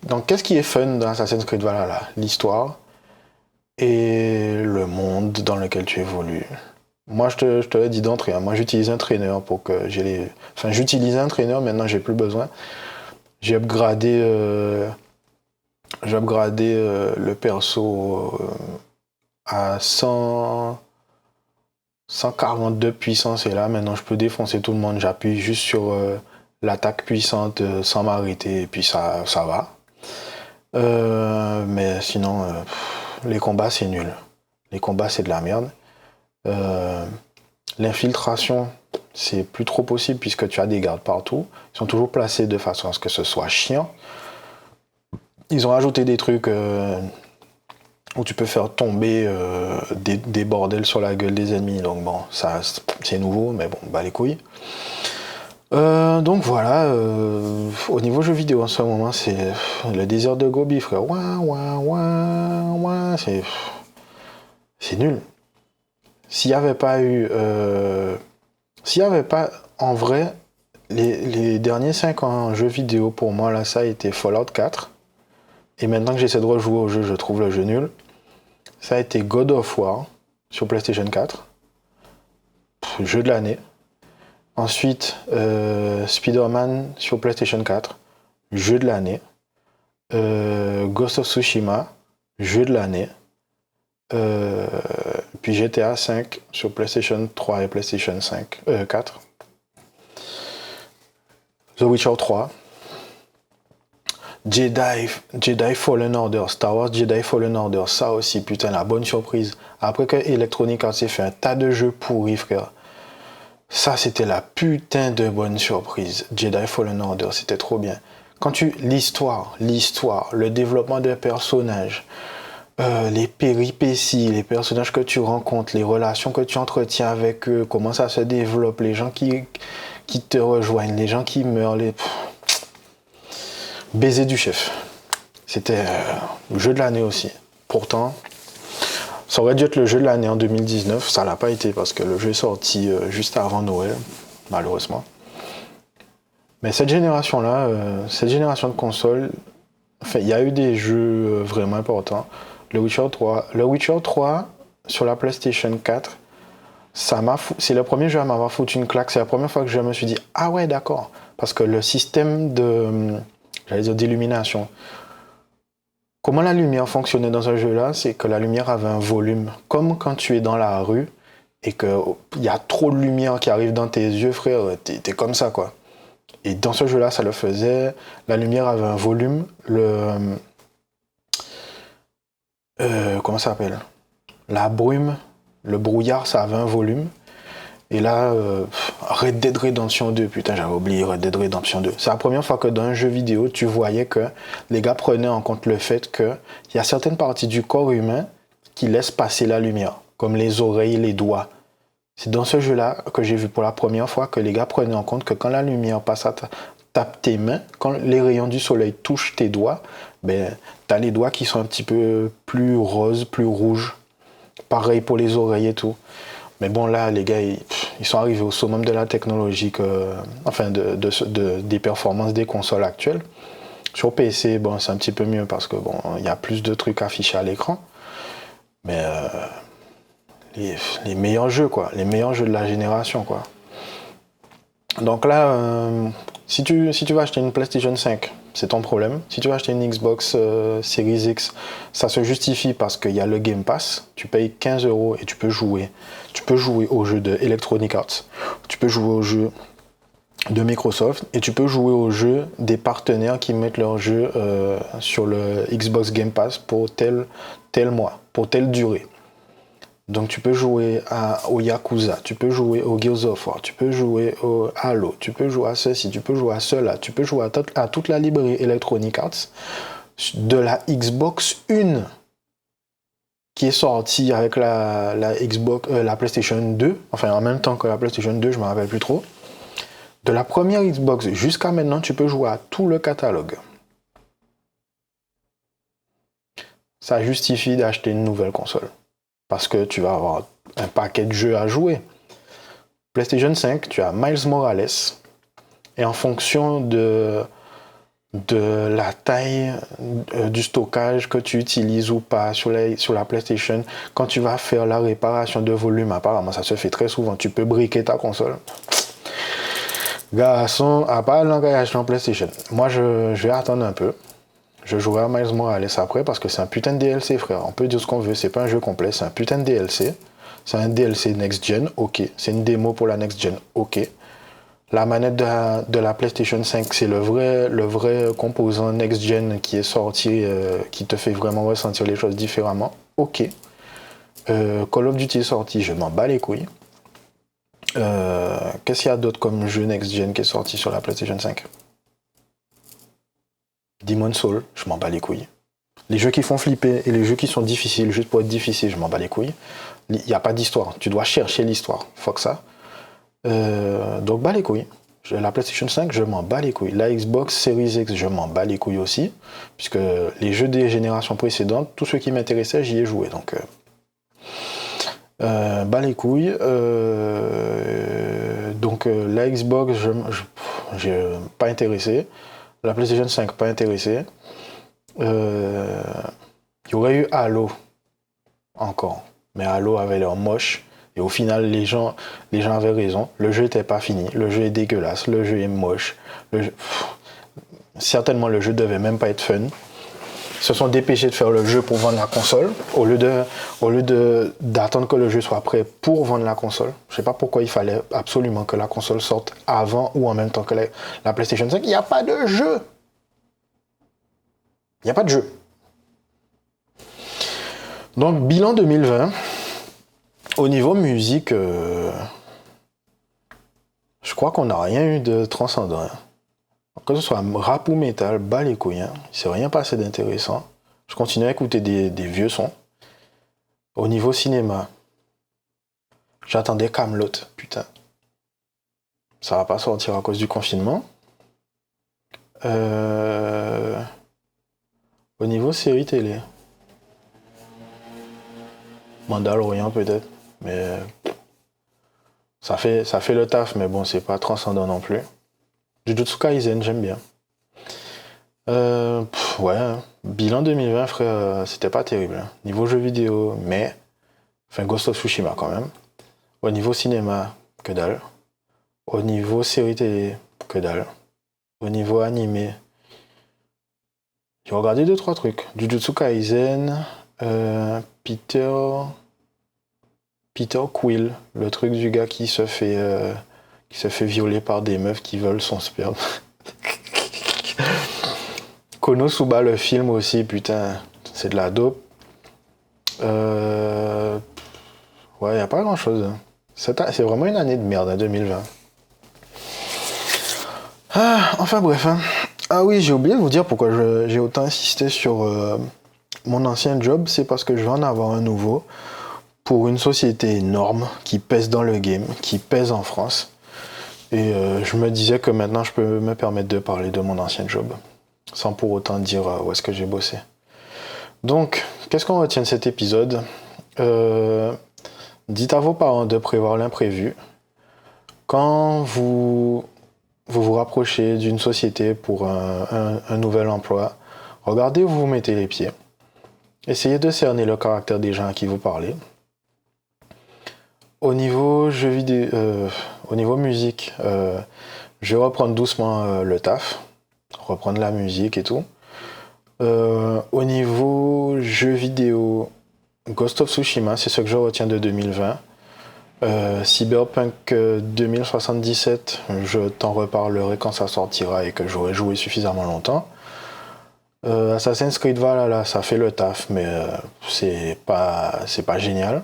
Donc qu'est-ce qui est fun dans Assassin's Creed Valhalla? L'histoire et le monde dans lequel tu évolues. Moi, je te l'ai dit d'entrée, hein. Moi, j'utilise un traîneur pour que j'ai les... Enfin, j'utilisais un traîneur, maintenant, j'ai plus besoin. J'ai upgradé le perso à 142 puissance, et là, maintenant, je peux défoncer tout le monde. J'appuie juste sur l'attaque puissante sans m'arrêter, et puis ça va. Mais sinon, les combats, c'est nul. Les combats, c'est de la merde. L'infiltration, c'est plus trop possible puisque tu as des gardes partout. Ils sont toujours placés de façon à ce que ce soit chiant. Ils ont ajouté des trucs où tu peux faire tomber des bordels sur la gueule des ennemis. Donc bon, ça c'est nouveau, mais bon, bah les couilles. Donc voilà, au niveau jeu vidéo en ce moment, c'est le désert de Gobi, frère. C'est nul. S'il n'y avait pas en vrai, les derniers 5 ans en jeu vidéo pour moi, là, ça a été Fallout 4. Et maintenant que j'essaie de rejouer au jeu, je trouve le jeu nul. Ça a été God of War sur PlayStation 4. Jeu de l'année. Ensuite, Spider-Man sur PlayStation 4. Jeu de l'année. Ghost of Tsushima. Jeu de l'année. Puis GTA 5 sur PlayStation 3 et PlayStation 4. The Witcher 3. Jedi Fallen Order, Star Wars Jedi Fallen Order, ça aussi, putain, la bonne surprise. Après que Electronic Arts ait fait un tas de jeux pourris, frère. Ça, c'était la putain de bonne surprise. Jedi Fallen Order, c'était trop bien. L'histoire, le développement des personnages, les péripéties, les personnages que tu rencontres, les relations que tu entretiens avec eux, comment ça se développe, les gens qui te rejoignent, les gens qui meurent, baiser du chef. C'était le jeu de l'année aussi. Pourtant, ça aurait dû être le jeu de l'année en 2019, ça l'a pas été parce que le jeu est sorti juste avant Noël, malheureusement. Mais cette génération-là, cette génération de consoles, enfin, il y a eu des jeux vraiment importants. Le Witcher 3 sur la PlayStation 4, c'est le premier jeu à m'avoir foutu une claque. C'est la première fois que je me suis dit, ah ouais, d'accord. Parce que le système d'illumination, comment la lumière fonctionnait dans ce jeu-là, c'est que la lumière avait un volume. Comme quand tu es dans la rue et qu'il y a trop de lumière qui arrive dans tes yeux, frère, t'es comme ça, quoi. Et dans ce jeu-là, ça le faisait. La lumière avait un volume. Comment ça s'appelle? La brume, le brouillard, ça avait un volume. Et là, Red Dead Redemption 2, putain, j'avais oublié Red Dead Redemption 2. C'est la première fois que dans un jeu vidéo, tu voyais que les gars prenaient en compte le fait qu'il y a certaines parties du corps humain qui laissent passer la lumière, comme les oreilles, les doigts. C'est dans ce jeu-là que j'ai vu pour la première fois que les gars prenaient en compte que quand la lumière passe à tape tes mains, quand les rayons du soleil touchent tes doigts, ben, t'as les doigts qui sont un petit peu plus roses, plus rouges. Pareil pour les oreilles et tout. Mais bon, là, les gars, ils sont arrivés au summum de la technologie, des performances des consoles actuelles. Sur PC, bon, c'est un petit peu mieux parce que bon, il y a plus de trucs affichés à l'écran. Mais les meilleurs jeux, quoi. Les meilleurs jeux de la génération, quoi. Donc là, si tu vas acheter une PlayStation 5, c'est ton problème. Si tu vas acheter une Xbox Series X, ça se justifie parce qu'il y a le Game Pass. Tu payes 15 € et tu peux jouer. Tu peux jouer aux jeux de Electronic Arts. Tu peux jouer aux jeux de Microsoft et tu peux jouer aux jeux des partenaires qui mettent leurs jeux sur le Xbox Game Pass pour tel mois, pour telle durée. Donc tu peux jouer au Yakuza, tu peux jouer au Gears of War, tu peux jouer au Halo, tu peux jouer à ceci, tu peux jouer à cela, tu peux jouer à toute la librairie Electronic Arts de la Xbox 1 qui est sortie avec la PlayStation 2, enfin en même temps que la PlayStation 2, je ne me rappelle plus trop. De la première Xbox jusqu'à maintenant, tu peux jouer à tout le catalogue. Ça justifie d'acheter une nouvelle console. Parce que tu vas avoir un paquet de jeux à jouer. PlayStation 5, tu as Miles Morales. Et en fonction de la taille du stockage que tu utilises ou pas sur la PlayStation, quand tu vas faire la réparation de volume, apparemment ça se fait très souvent, tu peux briquer ta console. Garçon, à part l'engagement en PlayStation. Moi, je vais attendre un peu. Je jouerai à Miles Morales après parce que c'est un putain de DLC, frère. On peut dire ce qu'on veut, c'est pas un jeu complet, c'est un putain de DLC. C'est un DLC next-gen, ok. C'est une démo pour la next-gen, ok. La manette de la PlayStation 5, c'est le vrai composant next-gen qui est sorti, qui te fait vraiment ressentir les choses différemment, ok. Call of Duty est sorti, je m'en bats les couilles. Qu'est-ce qu'il y a d'autre comme jeu next-gen qui est sorti sur la PlayStation 5 ? Demon's Souls, je m'en bats les couilles. Les jeux qui font flipper et les jeux qui sont difficiles, juste pour être difficile, je m'en bats les couilles. Il n'y a pas d'histoire, tu dois chercher l'histoire, fuck ça. Donc bats les couilles. La PlayStation 5, je m'en bats les couilles. La Xbox Series X, je m'en bats les couilles aussi, puisque les jeux des générations précédentes, tous ceux qui m'intéressaient, j'y ai joué. Donc bats les couilles. Donc la Xbox, je pas intéressé. La PlayStation 5, pas intéressé. Il y aurait eu Halo encore, mais Halo avait l'air moche et au final les gens avaient raison, le jeu n'était pas fini, le jeu est dégueulasse, le jeu est moche, certainement le jeu devait même pas être fun. Ils se sont dépêchés de faire le jeu pour vendre la console au lieu d'attendre que le jeu soit prêt pour vendre la console. Je sais pas pourquoi il fallait absolument que la console sorte avant ou en même temps que la PlayStation 5. Il n'y a pas de jeu. Il n'y a pas de jeu. Donc, bilan 2020. Au niveau musique, je crois qu'on n'a rien eu de transcendant. Que ce soit rap ou métal, bas les couilles. Il ne s'est rien passé d'intéressant. Je continue à écouter des vieux sons. Au niveau cinéma, j'attendais Kaamelott, putain. Ça va pas sortir à cause du confinement. Au niveau série télé, Mandalorian peut-être, mais ça fait le taf, mais bon, c'est pas transcendant non plus. Jujutsu Kaisen, j'aime bien. Ouais, bilan 2020, frère, c'était pas terrible. Niveau jeux vidéo, mais... Enfin, Ghost of Tsushima quand même. Au niveau cinéma, que dalle. Au niveau série télé, que dalle. Au niveau animé, j'ai regardé 2-3 trucs. Jujutsu Kaisen, Peter Quill, le truc du gars qui se fait violer par des meufs qui veulent son sperme. Konosuba, le film aussi, putain, c'est de la dope. Ouais, y a pas grand chose. C'est vraiment une année de merde, 2020. Enfin bref. Hein. Ah oui, j'ai oublié de vous dire pourquoi j'ai autant insisté sur mon ancien job. C'est parce que je vais en avoir un nouveau pour une société énorme qui pèse dans le game, qui pèse en France. Et je me disais que maintenant je peux me permettre de parler de mon ancien job, sans pour autant dire où est-ce que j'ai bossé. Donc, qu'est-ce qu'on retient de cet épisode? Dites à vos parents de prévoir l'imprévu. Quand vous rapprochez d'une société pour un nouvel emploi, regardez où vous mettez les pieds. Essayez de cerner le caractère des gens à qui vous parlez. Au niveau jeux vidéo, au niveau musique, je vais reprendre doucement le taf, reprendre la musique et tout. Au niveau jeux vidéo, Ghost of Tsushima, c'est ce que je retiens de 2020. Cyberpunk 2077, je t'en reparlerai quand ça sortira et que j'aurai joué suffisamment longtemps. Assassin's Creed Valhalla, ça fait le taf, mais c'est pas génial.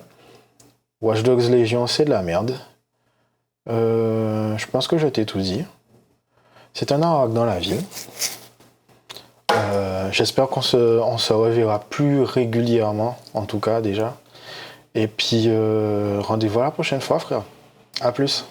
Watch Dogs Legion, c'est de la merde. Je pense que je t'ai tout dit. C'est un arc dans la vie. J'espère qu'on se reverra plus régulièrement, en tout cas déjà. Et puis rendez-vous à la prochaine fois, frère. À plus.